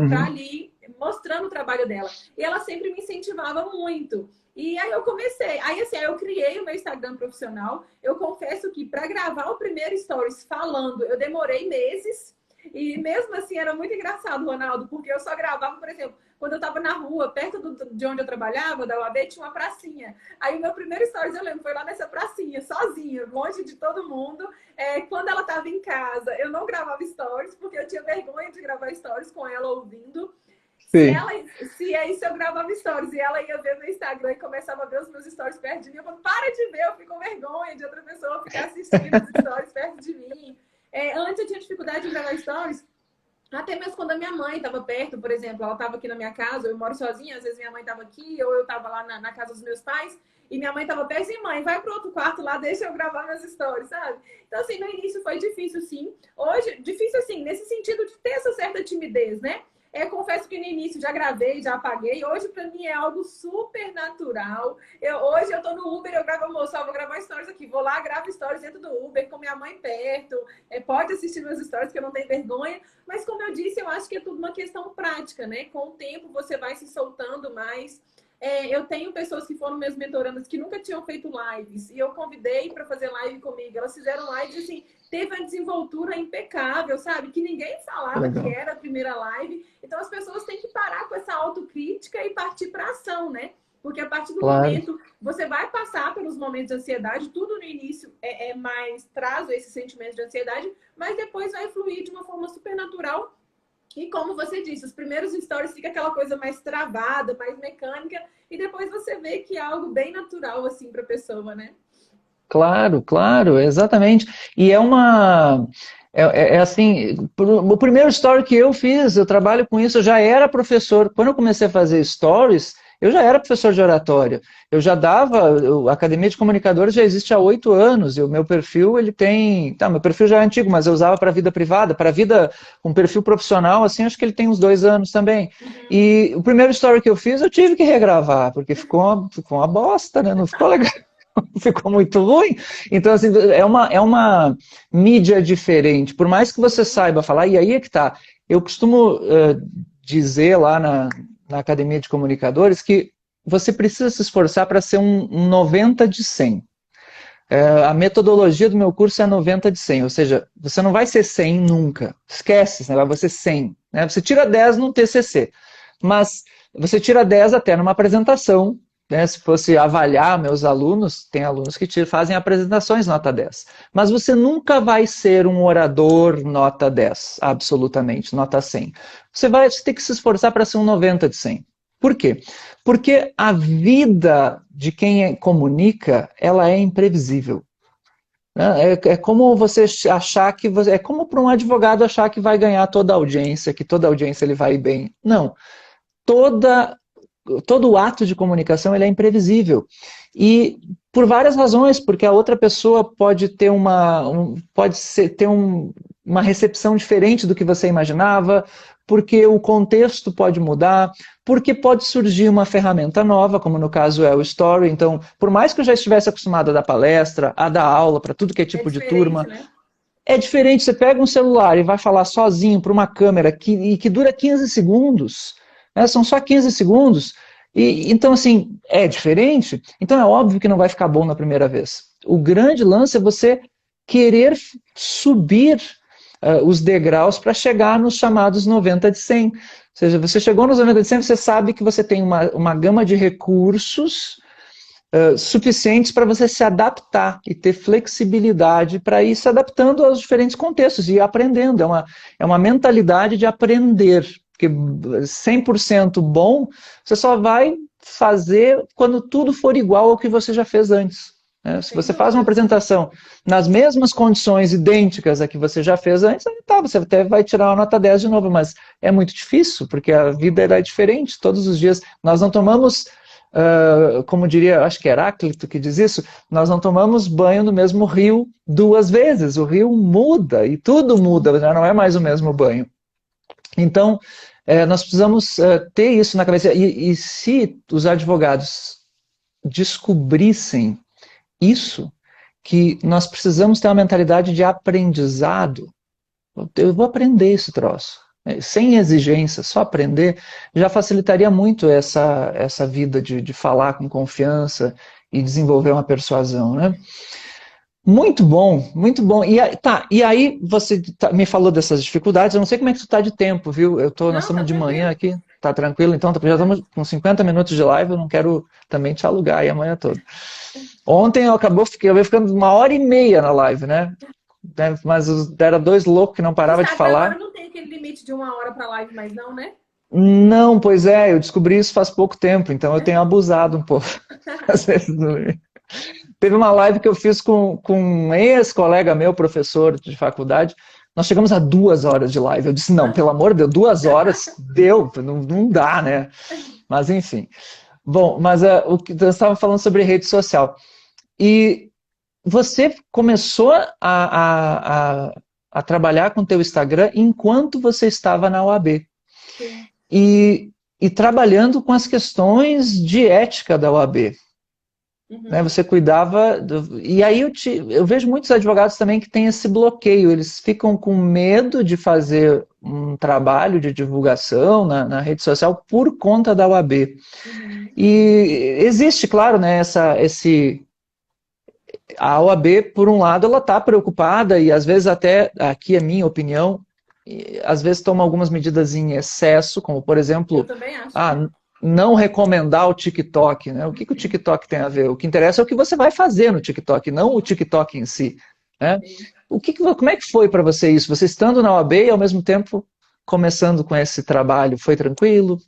Tá ali mostrando o trabalho dela. E ela sempre me incentivava muito. E aí eu comecei. Aí assim, eu criei o meu Instagram profissional. Eu confesso que para gravar o primeiro stories falando, eu demorei meses. E mesmo assim era muito engraçado, Ronaldo, porque eu só gravava, por exemplo, quando eu estava na rua, perto de onde eu trabalhava, da UAB, tinha uma pracinha. Aí o meu primeiro stories, eu lembro, foi lá nessa pracinha, sozinha, longe de todo mundo. Quando ela estava em casa, eu não gravava stories, porque eu tinha vergonha de gravar stories com ela ouvindo. Sim. Se eu gravava stories e ela ia ver meu Instagram e começava a ver os meus stories perto de mim, eu falava, para de ver, eu fico com vergonha de outra pessoa ficar assistindo os stories perto de mim. Antes eu tinha dificuldade de gravar stories, até mesmo quando a minha mãe estava perto, por exemplo, ela estava aqui na minha casa, eu moro sozinha, às vezes minha mãe estava aqui, ou eu estava lá na casa dos meus pais, e minha mãe estava perto, e mãe, vai para outro quarto lá, deixa eu gravar meus stories, sabe? Então, assim, no início foi difícil, sim. Hoje, difícil, assim, nesse sentido de ter essa certa timidez, né? Confesso que no início já gravei, já apaguei. Hoje, para mim, é algo super natural. Hoje eu tô no Uber, eu gravo, moço, vou gravar stories aqui. Vou lá, gravo stories dentro do Uber, com minha mãe perto. Pode assistir meus stories, que eu não tenho vergonha. Mas, como eu disse, eu acho que é tudo uma questão prática, né? Com o tempo, você vai se soltando mais. Eu tenho pessoas que foram minhas mentorandas que nunca tinham feito lives. E eu convidei para fazer live comigo. Elas fizeram lives, assim, teve uma desenvoltura impecável, sabe? Que ninguém falava que era a primeira live. Então, as pessoas têm que parar com essa autocrítica e partir para ação, né? Porque a partir do momento, você vai passar pelos momentos de ansiedade, tudo no início mais traz esse sentimento de ansiedade, mas depois vai fluir de uma forma super natural. E como você disse, os primeiros stories fica aquela coisa mais travada, mais mecânica, e depois você vê que é algo bem natural, assim, para a pessoa, né? Claro, claro, exatamente. E assim, o primeiro story que eu fiz, eu trabalho com isso, eu já era professor. Quando eu comecei a fazer stories, eu já era professor de oratória. Eu já a Academia de Comunicadores já existe há 8 anos, e o meu perfil, ele tem... meu perfil já é antigo, mas eu usava para a vida privada, para a vida, um perfil profissional, assim, acho que ele tem uns 2 anos também. E o primeiro story que eu fiz, eu tive que regravar, porque ficou uma bosta, né? Não ficou legal. Ficou muito ruim. Então, assim, é uma mídia diferente. Por mais que você saiba falar, e aí é que tá. Eu costumo dizer lá na Academia de Comunicadores que você precisa se esforçar para ser um 90 de 100. A metodologia do meu curso é 90 de 100, ou seja, você não vai ser 100 nunca. Esquece, você vai ser 100. Né? Você tira 10 num TCC, mas você tira 10 até numa apresentação. Né, se fosse avaliar meus alunos, tem alunos que fazem apresentações nota 10. Mas você nunca vai ser um orador nota 10, absolutamente, nota 100. Você vai ter que se esforçar para ser um 90 de 100. Por quê? Porque a vida de quem comunica, ela é imprevisível. É como você achar que... é como para um advogado achar que vai ganhar toda a audiência, que toda a audiência ele vai bem. Não. Todo o ato de comunicação ele é imprevisível. E por várias razões, porque a outra pessoa pode ter uma recepção diferente do que você imaginava, porque o contexto pode mudar, porque pode surgir uma ferramenta nova, como no caso é o Story. Então, por mais que eu já estivesse acostumado a dar palestra, a dar aula para tudo que é É tipo de diferente, turma, né? é diferente. Você pega um celular e vai falar sozinho para uma câmera que dura 15 segundos, né? São só 15 segundos. Então, assim, é diferente. Então, é óbvio que não vai ficar bom na primeira vez. O grande lance é você querer subir os degraus para chegar nos chamados 90 de 100. Ou seja, você chegou nos 90 de 100, você sabe que você tem uma gama de recursos suficientes para você se adaptar e ter flexibilidade para ir se adaptando aos diferentes contextos e ir aprendendo. É uma mentalidade de aprender, porque 100% bom você só vai fazer quando tudo for igual ao que você já fez antes. Né? Se Sem você faz uma dúvida. apresentação nas mesmas condições idênticas a que você já fez antes, aí tá, você até vai tirar uma nota 10 de novo, mas é muito difícil, porque a vida é diferente todos os dias. Nós não tomamos como diria, acho que Heráclito que diz isso, nós não tomamos banho no mesmo rio 2 vezes. O rio muda e tudo muda, já não é mais o mesmo banho. Então, nós precisamos ter isso na cabeça. E se os advogados descobrissem isso, que nós precisamos ter uma mentalidade de aprendizado, eu vou aprender esse troço. Sem exigência, só aprender, já facilitaria muito essa vida de falar com confiança e desenvolver uma persuasão, né? Muito bom, muito bom. E aí você me falou dessas dificuldades, eu não sei como é que tu tá de tempo, viu? Nós Não, tá estamos de manhã tranquilo. aqui, tá tranquilo? Então, já estamos com 50 minutos de live, eu não quero também te alugar aí amanhã toda. Ontem eu ia ficando 1h30 na live, né? Mas era dois loucos que não O paravam de Instagram agora falar. não tem aquele limite de 1 hora para live mais não, né? Não, pois é, eu descobri isso faz pouco tempo, então eu tenho abusado um pouco. Às vezes, teve uma live que eu fiz com um ex-colega meu, professor de faculdade, nós chegamos a 2 horas de live. Eu disse, não, pelo amor de Deus, 2 horas, deu, não dá, né? Mas enfim. Bom, mas o que eu estava falando sobre rede social. E você começou a trabalhar com o teu Instagram enquanto você estava na OAB. Sim. E trabalhando com as questões de ética da OAB. Né? Uhum. Você cuidava. E aí eu vejo muitos advogados também que têm esse bloqueio, eles ficam com medo de fazer um trabalho de divulgação na rede social por conta da OAB. Uhum. E existe, claro, né, a OAB, por um lado, ela está preocupada e às vezes até, aqui é minha opinião, às vezes toma algumas medidas em excesso, como por Eu exemplo, também acho. não recomendar o TikTok, né? O que o TikTok tem a ver? O que interessa é o que você vai fazer no TikTok, não o TikTok em si, né? Sim. Como é que foi para você isso? Você estando na OAB e ao mesmo tempo começando com esse trabalho, foi tranquilo?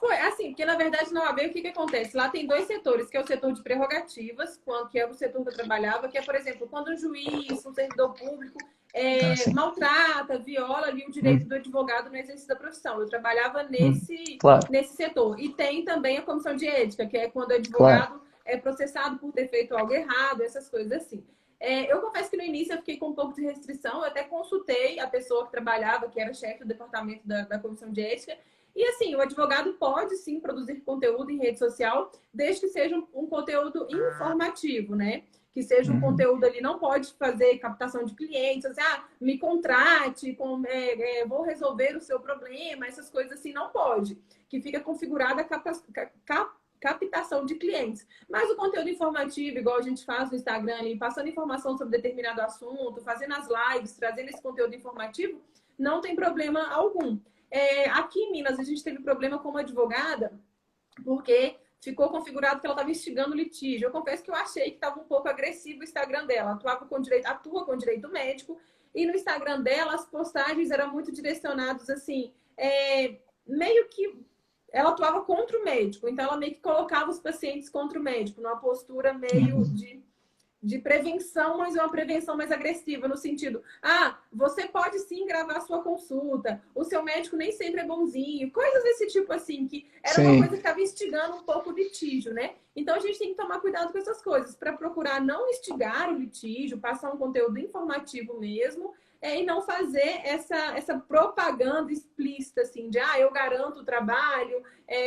Foi, assim, porque na verdade na OAB o que acontece? Lá tem dois setores, que é o setor de prerrogativas, que é o setor que eu trabalhava, que é, por exemplo, quando um juiz, um servidor público Ah, sim. maltrata, viola ali o direito Hum, do advogado no exercício da profissão. Eu trabalhava claro, nesse setor. E tem também a comissão de ética, que é quando o claro. advogado é processado por ter feito algo errado, essas coisas assim. Eu confesso que no início eu fiquei com um pouco de restrição, eu até consultei a pessoa que trabalhava, que era chefe do departamento da comissão de ética, e assim, o advogado pode sim produzir conteúdo em rede social, desde que seja um conteúdo informativo, né? Que seja um Uhum. conteúdo ali, não pode fazer captação de clientes, assim, me contrate, vou resolver o seu problema, essas coisas assim, não pode. Que fica configurada a captação de clientes. Mas o conteúdo informativo, igual a gente faz no Instagram ali, passando informação sobre determinado assunto, fazendo as lives, trazendo esse conteúdo informativo, não tem problema algum. Aqui em Minas, a gente teve problema com uma advogada, porque ficou configurado que ela estava instigando litígio. Eu confesso que eu achei que estava um pouco agressivo o Instagram dela. Atua com direito médico, e no Instagram dela as postagens eram muito direcionadas assim, meio que ela atuava contra o médico, então ela meio que colocava os pacientes contra o médico, numa postura meio Uhum. de prevenção, mas é uma prevenção mais agressiva, no sentido, você pode sim gravar sua consulta, o seu médico nem sempre é bonzinho, coisas desse tipo assim, que era uma coisa Sim. que estava instigando um pouco o litígio, né? Então a gente tem que tomar cuidado com essas coisas, para procurar não instigar o litígio, passar um conteúdo informativo mesmo, e não fazer essa propaganda explícita, assim, de eu garanto o trabalho,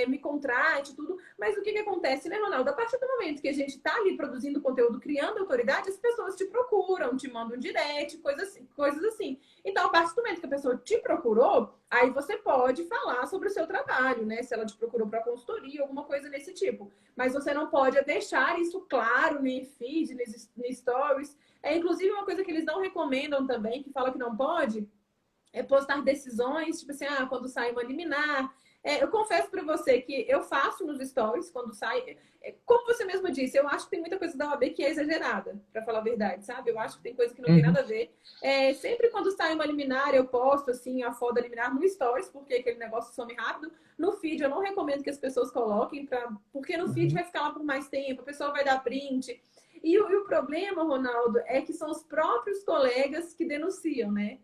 me contrate, tudo. Mas o que acontece, né, Ronaldo? A partir do momento que a gente está ali produzindo conteúdo, criando autoridade, as pessoas te procuram, te mandam direct, coisas assim. Então, a partir do momento que a pessoa te procurou, aí você pode falar sobre o seu trabalho, né? Se ela te procurou para consultoria, alguma coisa desse tipo. Mas você não pode deixar isso claro no feed, no stories. Inclusive, uma coisa que eles não recomendam também, que fala que não pode, é postar decisões, tipo assim, quando sai uma liminar. Eu confesso para você que eu faço nos stories quando sai. Como você mesmo disse, eu acho que tem muita coisa da OAB que é exagerada, para falar a verdade, sabe? Eu acho que tem coisa que não tem Uhum. nada a ver. Sempre quando sai uma liminar, eu posto assim a foto da liminar no stories, porque aquele negócio some rápido. No feed, eu não recomendo que as pessoas coloquem, porque no feed Uhum. vai ficar lá por mais tempo, a pessoa vai dar print. E o problema, Ronaldo, é que são os próprios colegas que denunciam, né?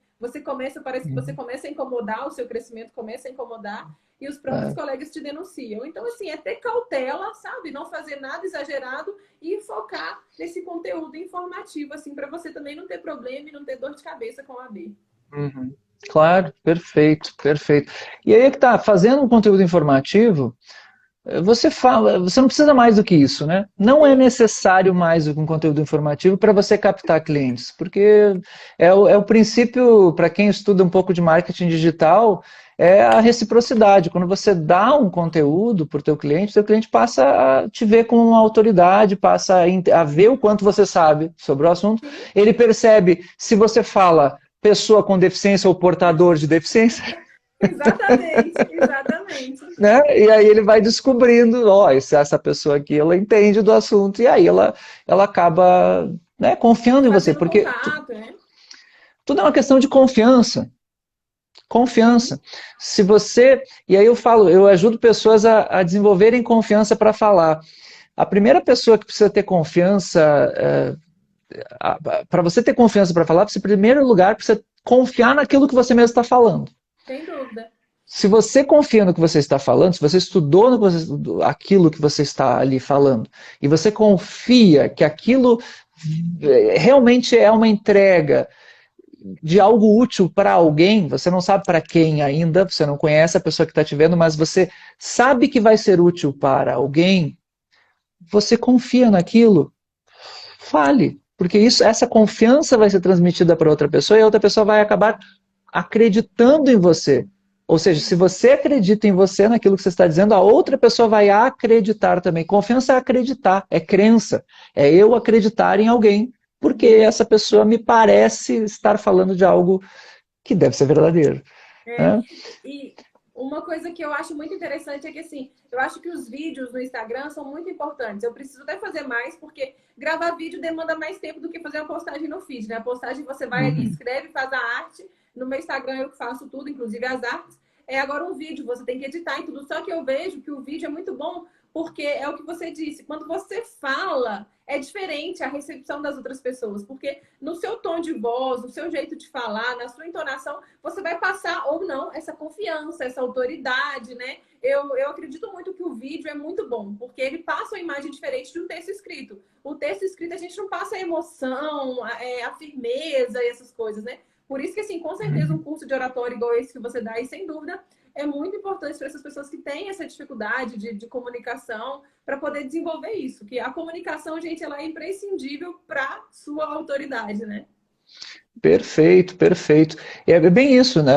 Parece que você Uhum. começa a incomodar, o seu crescimento começa a incomodar e os próprios É. colegas te denunciam. Então, assim, é ter cautela, sabe? Não fazer nada exagerado e focar nesse conteúdo informativo, assim, para você também não ter problema e não ter dor de cabeça com a AB. Uhum. Claro, perfeito, perfeito. E aí é que tá, fazendo um conteúdo informativo, você fala, você não precisa mais do que isso, né? Não é necessário mais do que um conteúdo informativo para você captar clientes, porque é o princípio, para quem estuda um pouco de marketing digital, é a reciprocidade. Quando você dá um conteúdo para o teu cliente passa a te ver como uma autoridade, passa a ver o quanto você sabe sobre o assunto. Sim, Ele percebe se você fala pessoa com deficiência ou portador de deficiência, exatamente, exatamente. né? E aí ele vai descobrindo, ó, se essa pessoa aqui ela entende do assunto e aí ela acaba, né, confiando em você, Fazendo porque contato, né? tudo é uma questão de confiança. Sim, Confiança. Se você. E aí eu falo, eu ajudo pessoas a desenvolverem confiança para falar. A primeira pessoa que precisa ter confiança, para você ter confiança para falar, você, em primeiro lugar, precisa confiar naquilo que você mesmo está falando. sem dúvida. Se você confia no que você está falando, se você estudou aquilo que você está ali falando, e você confia que aquilo realmente é uma entrega de algo útil para alguém, você não sabe para quem ainda, você não conhece a pessoa que está te vendo, mas você sabe que vai ser útil para alguém, você confia naquilo, fale. Porque essa confiança vai ser transmitida para outra pessoa e a outra pessoa vai acabar acreditando em você. Ou seja, se você acredita em você, naquilo que você está dizendo, a outra pessoa vai acreditar também. Confiança é acreditar, é crença. É eu acreditar em alguém, porque essa pessoa me parece estar falando de algo que deve ser verdadeiro. É, Né? e uma coisa que eu acho muito interessante é que, assim, eu acho que os vídeos no Instagram são muito importantes. Eu preciso até fazer mais, porque gravar vídeo demanda mais tempo do que fazer uma postagem no feed, né? A postagem você vai ali, Uhum. escreve, faz a arte. No meu Instagram eu faço tudo, inclusive as artes. Agora um vídeo, você tem que editar e tudo. Só que eu vejo que o vídeo é muito bom, porque é o que você disse. Quando você fala, é diferente a recepção das outras pessoas. Porque no seu tom de voz, no seu jeito de falar, na sua entonação, você vai passar ou não essa confiança, essa autoridade, né? Eu acredito muito que o vídeo é muito bom, porque ele passa uma imagem diferente de um texto escrito. O texto escrito a gente não passa a emoção, a firmeza e essas coisas, né? Por isso que, assim, com certeza um Uhum. curso de oratório igual esse que você dá, e sem dúvida, é muito importante para essas pessoas que têm essa dificuldade de comunicação, para poder desenvolver isso. Que a comunicação, gente, ela é imprescindível para sua autoridade, né? Perfeito, perfeito. É bem isso, né?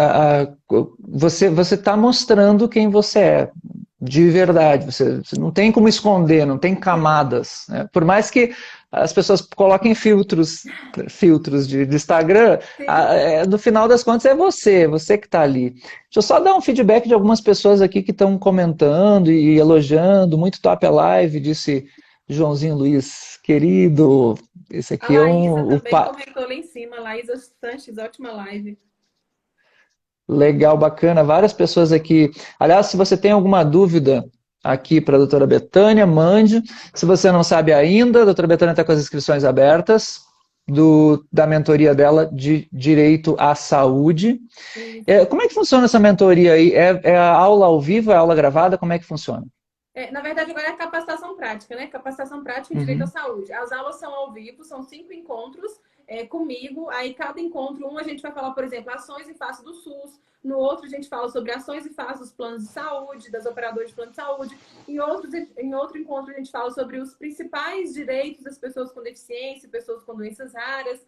Você está mostrando quem você é, de verdade. Você não tem como esconder, não tem Sim, camadas, né? Por mais que as pessoas coloquem filtros de Instagram, sim. no final das contas é você que está ali. Deixa eu só dar um feedback de algumas pessoas aqui que estão comentando e elogiando. Muito top a live, disse Joãozinho Luiz, querido. Esse A aqui é Laísa um, o, também comentou lá em cima. Laísa Sanches, ótima live. Legal, bacana. Várias pessoas aqui. Aliás, se você tem alguma dúvida aqui para a doutora Betânia, mande. Se você não sabe ainda, a doutora Betânia está com as inscrições abertas da mentoria dela de Direito à Saúde. Isso. Como é que funciona essa mentoria aí? É a aula ao vivo, é a aula gravada? Como é que funciona? Na verdade, agora é capacitação prática, né? Capacitação prática em direito à Uhum. saúde. As aulas são ao vivo, são 5 encontros. comigo. Aí cada encontro, a gente vai falar, por exemplo, ações em face do SUS. No outro, a gente fala sobre ações em face dos planos de saúde, das operadoras de plano de saúde. Em outro encontro, a gente fala sobre os principais direitos das pessoas com deficiência, pessoas com doenças raras.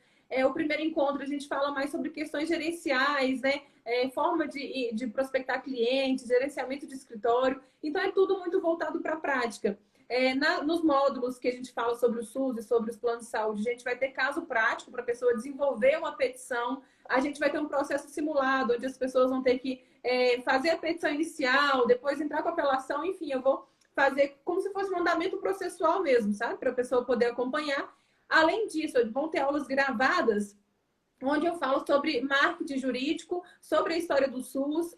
O primeiro encontro, a gente fala mais sobre questões gerenciais, né? Forma de prospectar clientes, gerenciamento de escritório. Então, é tudo muito voltado para a prática. Nos módulos que a gente fala sobre o SUS e sobre os planos de saúde, a gente vai ter caso prático para a pessoa desenvolver uma petição. A gente vai ter um processo simulado, onde as pessoas vão ter que fazer a petição inicial, depois entrar com a apelação, enfim, eu vou fazer como se fosse um andamento processual mesmo, sabe? Para a pessoa poder acompanhar. Além disso, vão ter aulas gravadas onde eu falo sobre marketing jurídico, sobre a história do SUS.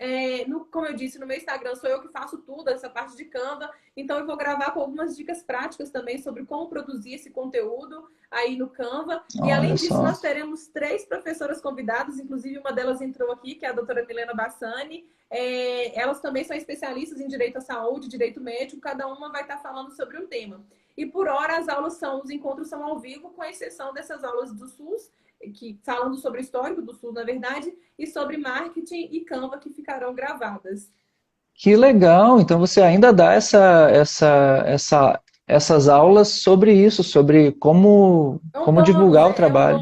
Como eu disse, no meu Instagram sou eu que faço tudo, essa parte de Canva. Então, eu vou gravar com algumas dicas práticas também sobre como produzir esse conteúdo aí no Canva. E, além disso, nós teremos 3 professoras convidadas, inclusive uma delas entrou aqui, que é a doutora Milena Bassani. Elas também são especialistas em direito à saúde, direito médico, cada uma vai estar falando sobre um tema. E, por hora, os encontros são ao vivo, com exceção dessas aulas do SUS, falando sobre o histórico do SUS, na verdade, e sobre marketing e Canva, que ficarão gravadas. Que legal! Então você ainda dá essas aulas sobre isso, sobre como divulgar o trabalho.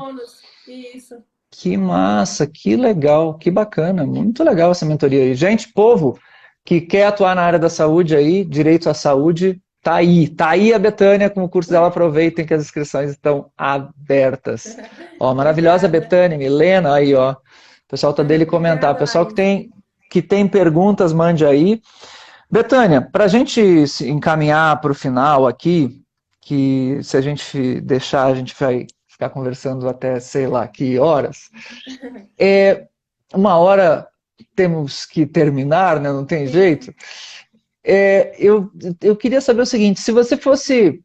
Isso. Que massa, que legal, que bacana, muito legal essa mentoria aí. Gente, povo que quer atuar na área da saúde aí, direito à saúde, tá aí a Betânia com o curso dela, aproveitem que as inscrições estão abertas. Ó, maravilhosa Betânia, Milena, aí ó, o pessoal tá dele comentar, o pessoal que tem perguntas, mande aí. Betânia, para a gente se encaminhar para o final aqui, que se a gente deixar, a gente vai ficar conversando até sei lá que horas. Uma hora temos que terminar, né? Não tem jeito. Eu queria saber o seguinte, se você fosse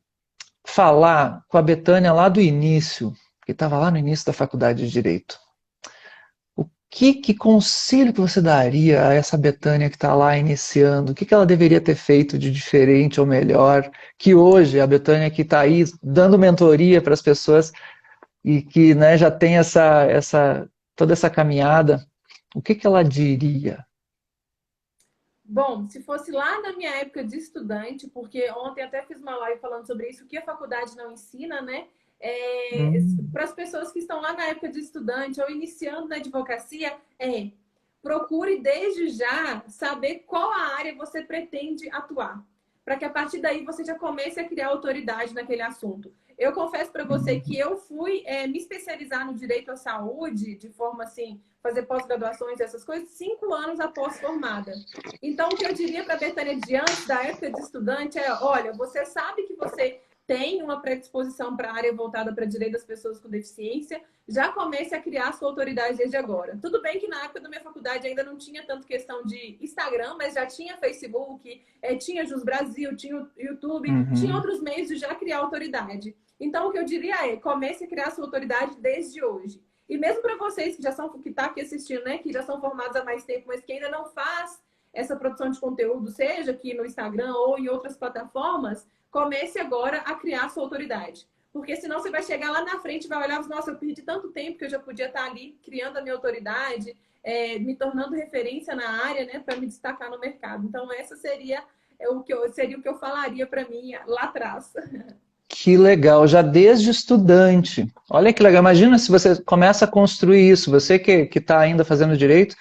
falar com a Betânia lá do início, que estava lá no início da faculdade de Direito, que conselho que você daria a essa Betânia que está lá iniciando? O que ela deveria ter feito de diferente ou melhor que hoje, a Betânia que está aí dando mentoria para as pessoas e que, né, já tem toda essa caminhada, o que ela diria? Bom, se fosse lá na minha época de estudante, porque ontem até fiz uma live falando sobre isso, que a faculdade não ensina, né? Para as pessoas que estão lá na época de estudante ou iniciando na advocacia, procure desde já saber qual a área você pretende atuar, para que a partir daí você já comece a criar autoridade naquele assunto. Eu confesso para você que eu fui me especializar no direito à saúde, de forma assim, fazer pós-graduações, essas coisas, 5 anos após formada. Então, o que eu diria para a Betânia de antes da época de estudante olha, você sabe que você tem uma predisposição para a área voltada para direito das pessoas com deficiência, já comece a criar a sua autoridade desde agora. Tudo bem que na época da minha faculdade ainda não tinha tanto questão de Instagram, mas já tinha Facebook, tinha Jus Brasil, tinha YouTube, tinha outros meios de já criar autoridade. Então, o que eu diria comece a criar a sua autoridade desde hoje. E mesmo para vocês que estão aqui assistindo, né, que já são formados há mais tempo, mas que ainda não faz essa produção de conteúdo, seja aqui no Instagram ou em outras plataformas, comece agora a criar a sua autoridade. Porque senão você vai chegar lá na frente e vai olhar, nossa, eu perdi tanto tempo que eu já podia estar ali criando a minha autoridade, me tornando referência na área, né, para me destacar no mercado. Então, essa seria o que eu falaria para mim lá atrás. Que legal, já desde estudante. Olha que legal, imagina se você começa a construir isso, você que está ainda fazendo direito,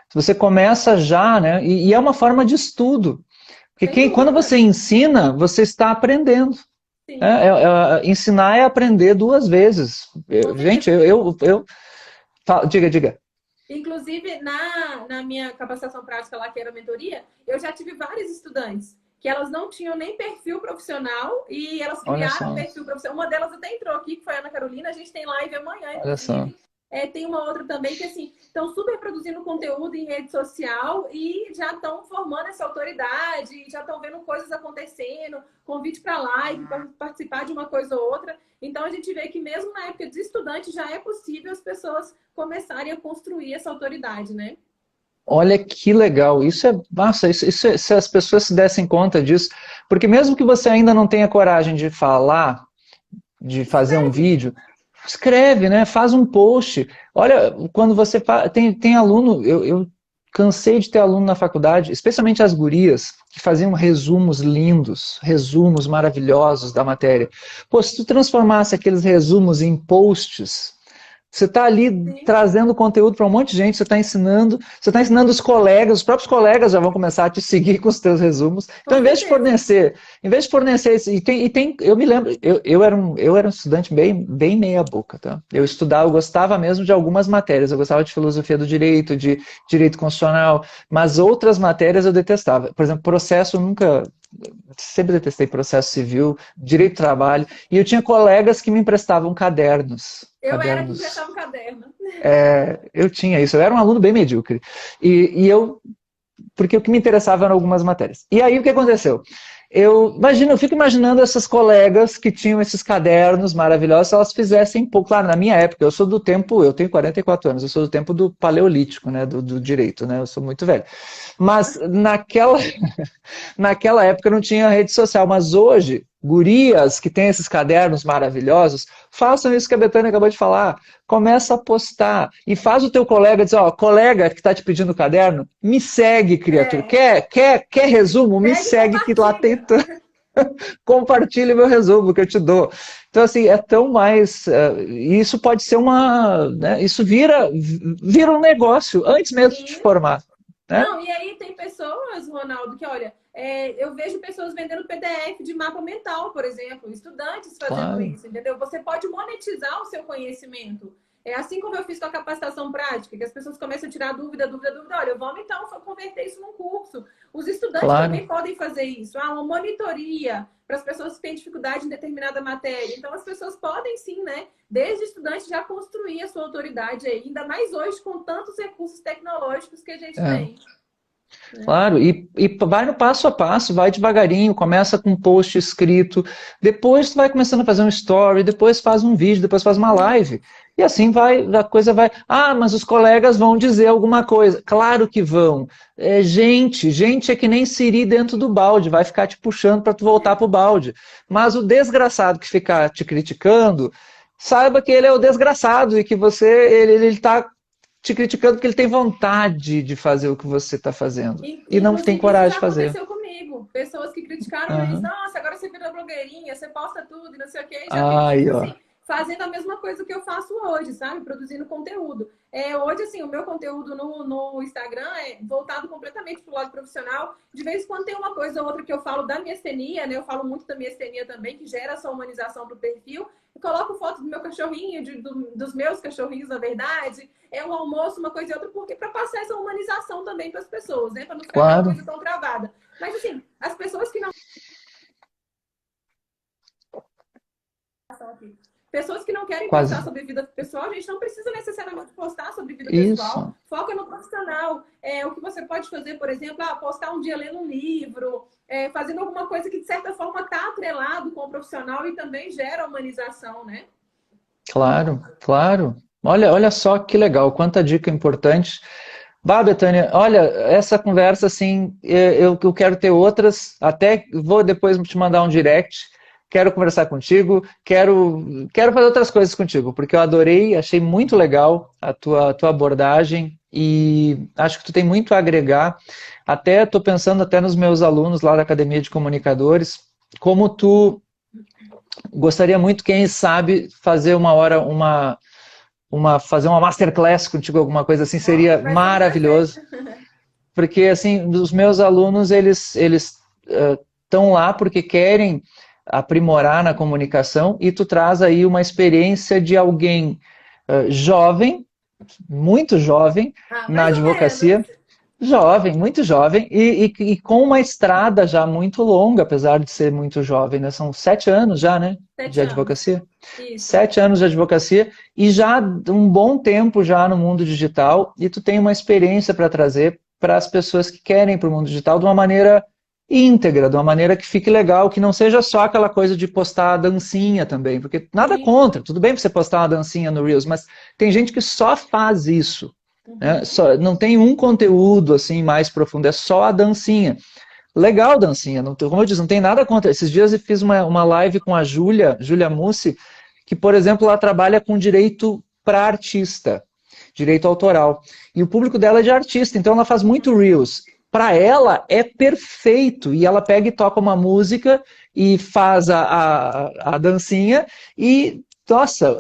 se você começa já, né, e é uma forma de estudo. Porque quando você ensina, você está aprendendo. Ensinar é aprender 2 vezes. Gente, diga. Inclusive, na minha capacitação prática lá, que era mentoria, eu já tive vários estudantes que elas não tinham nem perfil profissional e elas criaram um perfil profissional. Uma delas até entrou aqui, que foi a Ana Carolina, a gente tem live amanhã, inclusive. Tem uma outra também que, assim, estão super produzindo conteúdo em rede social e já estão formando essa autoridade, já estão vendo coisas acontecendo, convite para live, para participar de uma coisa ou outra. Então, a gente vê que mesmo na época de estudante já é possível as pessoas começarem a construir essa autoridade, né? Olha que legal, nossa, se as pessoas se dessem conta disso, porque mesmo que você ainda não tenha coragem de falar, de fazer um vídeo, escreve, né? Faz um post. Olha, quando você tem aluno, eu cansei de ter aluno na faculdade, especialmente as gurias, que faziam resumos lindos, resumos maravilhosos da matéria. Pô, se tu transformasse aqueles resumos em posts, você está ali Sim, trazendo conteúdo para um monte de gente, você está ensinando os colegas, os próprios colegas já vão começar a te seguir com os teus resumos. Então, com certeza. em vez de fornecer isso, eu me lembro, eu era um estudante bem meia boca, tá? Eu estudava, eu gostava mesmo de algumas matérias, eu gostava de filosofia do direito, de direito constitucional, mas outras matérias eu detestava. Por exemplo, processo eu nunca, sempre detestei processo civil, direito do trabalho, e eu tinha colegas que me emprestavam cadernos. Eu era que Cadernos. emprestava o caderno. Eu tinha isso, eu era um aluno bem medíocre. Porque o que me interessava eram algumas matérias. E aí o que aconteceu? Eu fico imaginando essas colegas que tinham esses cadernos maravilhosos, se elas fizessem pouco. Claro, na minha época, eu sou do tempo, eu tenho 44 anos, eu sou do tempo do paleolítico, né, do direito, né, eu sou muito velho. Mas naquela época não tinha rede social, mas hoje, gurias que têm esses cadernos maravilhosos, façam isso que a Betânia acabou de falar. Começa a postar e faz o teu colega dizer, ó, colega que está te pedindo o caderno, me segue, criatura. É, Quer resumo? Me pega e segue que lá tem compartilha. compartilhe meu resumo que eu te dou. Então, assim, é tão mais. Isso pode ser uma. Né, isso vira um negócio antes mesmo de te Sim. formar. Né? Não, e aí tem pessoas, Ronaldo, que olha, eu vejo pessoas vendendo PDF de mapa mental, por exemplo, estudantes fazendo Claro, isso, entendeu? Você pode monetizar o seu conhecimento. É assim como eu fiz com a capacitação prática, que as pessoas começam a tirar dúvida. Olha, vamos então converter isso num curso. Os estudantes claro. também podem fazer isso. Uma monitoria para as pessoas que têm dificuldade em determinada matéria. Então, as pessoas podem sim, né? Desde estudante já construir a sua autoridade aí, ainda mais hoje com tantos recursos tecnológicos que a gente É. tem. Né? Claro, e vai no passo a passo, vai devagarinho, começa com um post escrito, depois tu vai começando a fazer um story, depois faz um vídeo, depois faz uma live. E assim vai, a coisa vai. Ah, mas os colegas vão dizer alguma coisa. Claro que vão. Gente é que nem siri dentro do balde, vai ficar te puxando para tu voltar pro balde. Mas o desgraçado que ficar te criticando, saiba que ele é o desgraçado e que ele tá te criticando porque ele tem vontade de fazer o que você está fazendo e não tem Inclusive, isso coragem de já fazer. aconteceu comigo. Pessoas que criticaram eles, Uhum. nossa, agora você virou blogueirinha, você posta tudo e não sei o quê. Já vi Aí, muitos ó. assim, fazendo a mesma coisa que eu faço hoje, sabe? Produzindo conteúdo. Hoje, assim, o meu conteúdo no Instagram é voltado completamente para o lado profissional. De vez em quando tem uma coisa ou outra que eu falo da miastenia, né? Eu falo muito da miastenia também, que gera essa humanização do perfil. Eu coloco foto do meu cachorrinho, dos meus cachorrinhos, na verdade. É um almoço, uma coisa e outra, porque para passar essa humanização também para as pessoas, né? Para não ficar aquela Claro. coisa tão travada. Mas, assim, as pessoas que não aqui. Pessoas que não querem Quase. postar sobre vida pessoal, a gente não precisa necessariamente postar sobre vida pessoal. Isso. Foca no profissional. O que você pode fazer, por exemplo, postar um dia lendo um livro, fazendo alguma coisa que, de certa forma, está atrelado com o profissional e também gera humanização, né? Claro, claro. Olha só que legal, quanta dica importante. Bah, Betânia, olha, essa conversa, assim, eu quero ter outras, até vou depois te mandar um direct, quero conversar contigo, quero fazer outras coisas contigo, porque eu adorei, achei muito legal a tua abordagem e acho que tu tem muito a agregar. Até estou pensando até nos meus alunos lá da Academia de Comunicadores, como tu gostaria muito, quem sabe, fazer fazer uma masterclass contigo, alguma coisa assim, seria Vai ser um prazer. maravilhoso. Porque, assim, os meus alunos, eles estão lá porque querem aprimorar na comunicação e tu traz aí uma experiência de alguém jovem, muito jovem, na Mais ou menos. advocacia, jovem, muito jovem, e com uma estrada já muito longa, apesar de ser muito jovem, né? São 7 anos já, né, de 7 anos. advocacia. Isso. 7 anos de advocacia e já um bom tempo já no mundo digital, e tu tem uma experiência para trazer para as pessoas que querem para o mundo digital de uma maneira íntegra, de uma maneira que fique legal, que não seja só aquela coisa de postar a dancinha também, porque nada Sim. contra, tudo bem você postar uma dancinha no Reels, mas tem gente que só faz isso, né? Não tem um conteúdo assim mais profundo, é só a dancinha. Legal, dancinha, não, como eu disse, não tem nada contra. Esses dias eu fiz uma live com a Júlia Mussi, que, por exemplo, ela trabalha com direito para artista, direito autoral. E o público dela é de artista, então ela faz muito Reels. Para ela é perfeito, e ela pega e toca uma música e faz a dancinha e, nossa,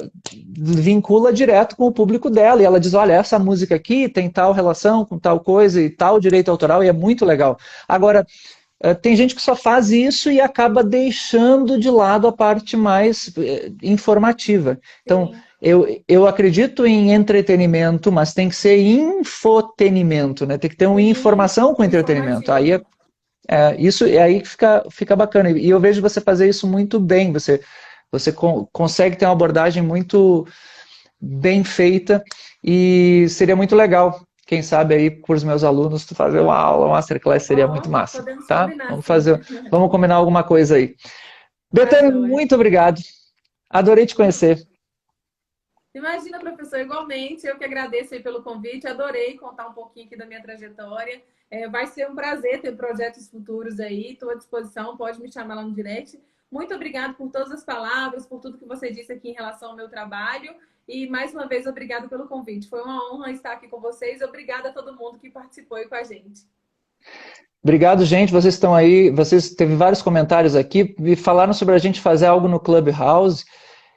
vincula direto com o público dela. E ela diz, olha, essa música aqui tem tal relação com tal coisa e tal direito autoral, e é muito legal. Agora, tem gente que só faz isso e acaba deixando de lado a parte mais informativa. Então, Sim. eu acredito em entretenimento, mas tem que ser infotenimento, né? Tem que ter uma Sim, informação com entretenimento. Aí informativo. isso é aí que fica bacana. E eu vejo você fazer isso muito bem. Você consegue ter uma abordagem muito bem feita e seria muito legal. Quem sabe aí com os meus alunos tu fazer uma aula, uma masterclass seria muito Ó, massa, podemos tá? combinar, sim. Vamos combinar alguma coisa aí. Tá Betânia, joia. muito obrigado. Adorei te conhecer. Imagina, professor, igualmente, eu que agradeço aí pelo convite, adorei contar um pouquinho aqui da minha trajetória. Vai ser um prazer ter projetos futuros aí, estou à disposição, pode me chamar lá no direct. Muito obrigada por todas as palavras, por tudo que você disse aqui em relação ao meu trabalho. E mais uma vez, obrigado pelo convite. Foi uma honra estar aqui com vocês. Obrigada a todo mundo que participou aí com a gente. Obrigado, gente. Vocês estão aí. Vocês teve vários comentários aqui e falaram sobre a gente fazer algo no Clubhouse.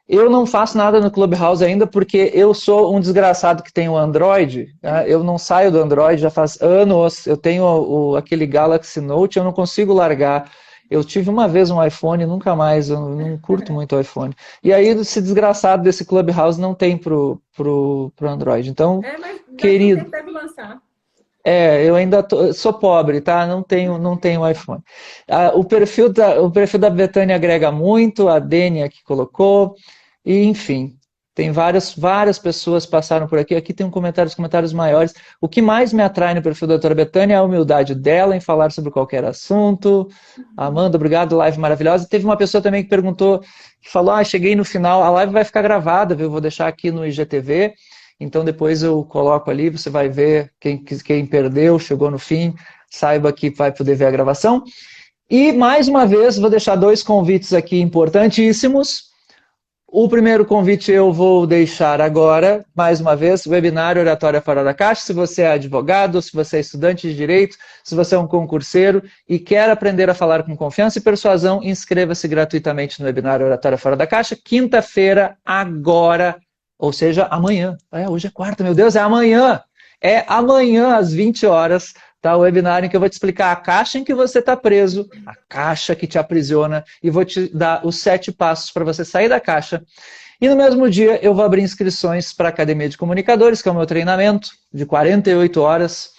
Eu não faço nada no Clubhouse ainda porque eu sou um desgraçado que tem o Android. Né? Eu não saio do Android já faz anos. Eu tenho aquele Galaxy Note, eu não consigo largar. Eu tive uma vez um iPhone, nunca mais. Eu não curto muito o iPhone. E aí esse desgraçado desse Clubhouse não tem pro Android. Então, Mas daqui a um querido, tempo deve lançar. eu ainda sou pobre, tá? Não tenho iPhone. O perfil da Betânia agrega muito, a Dênia que colocou, e enfim, tem várias pessoas passaram por aqui. Aqui tem comentários maiores. O que mais me atrai no perfil da doutora Betânia é a humildade dela em falar sobre qualquer assunto. Amanda, obrigado, live maravilhosa. Teve uma pessoa também que perguntou, que falou, cheguei no final, a live vai ficar gravada, viu? Vou deixar aqui no IGTV. Então depois eu coloco ali, você vai ver quem perdeu, chegou no fim, saiba que vai poder ver a gravação. E mais uma vez, vou deixar 2 convites aqui importantíssimos. O primeiro convite eu vou deixar agora, mais uma vez, webinário Oratória Fora da Caixa. Se você é advogado, se você é estudante de direito, se você é um concurseiro e quer aprender a falar com confiança e persuasão, inscreva-se gratuitamente no webinário Oratória Fora da Caixa, quinta-feira, agora, ou seja, amanhã. Hoje é quarta, meu Deus, é amanhã. É amanhã, às 20 horas, tá? O webinário em que eu vou te explicar a caixa em que você está preso, a caixa que te aprisiona, e vou te dar os 7 passos para você sair da caixa. E no mesmo dia eu vou abrir inscrições para a Academia de Comunicadores, que é o meu treinamento de 48 horas,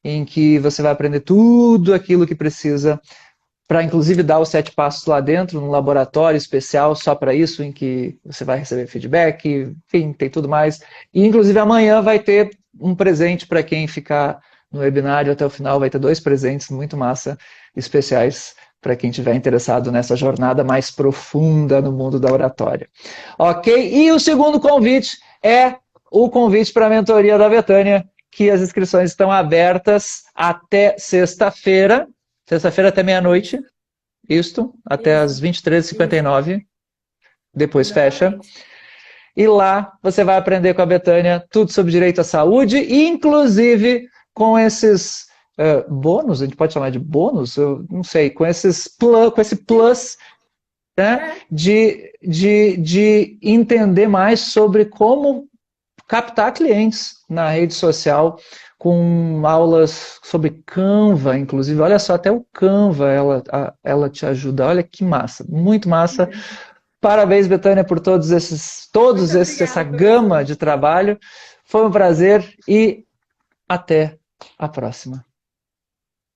em que você vai aprender tudo aquilo que precisa para inclusive dar os 7 passos lá dentro, num laboratório especial só para isso, em que você vai receber feedback, enfim, tem tudo mais. E inclusive amanhã vai ter um presente para quem ficar no webinário até o final, vai ter 2 presentes muito massa, especiais para quem estiver interessado nessa jornada mais profunda no mundo da oratória. Ok? E o segundo convite é o convite para a mentoria da Betânia, que as inscrições estão abertas até sexta-feira, até meia-noite, até Isso, as 23h59, depois fecha. exatamente. E lá você vai aprender com a Betânia tudo sobre direito à saúde, e inclusive com esses bônus, a gente pode chamar de bônus? Eu não sei, com esse plus, né, de entender mais sobre como captar clientes na rede social, com aulas sobre Canva, inclusive. Olha só, até o Canva ela te ajuda. Olha que massa, muito massa. Parabéns, Betânia, por Muito essa obrigada, gama professor. de trabalho. Foi um prazer e até a próxima.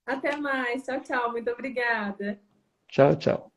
Até mais. Tchau, tchau. Muito obrigada. Tchau, tchau.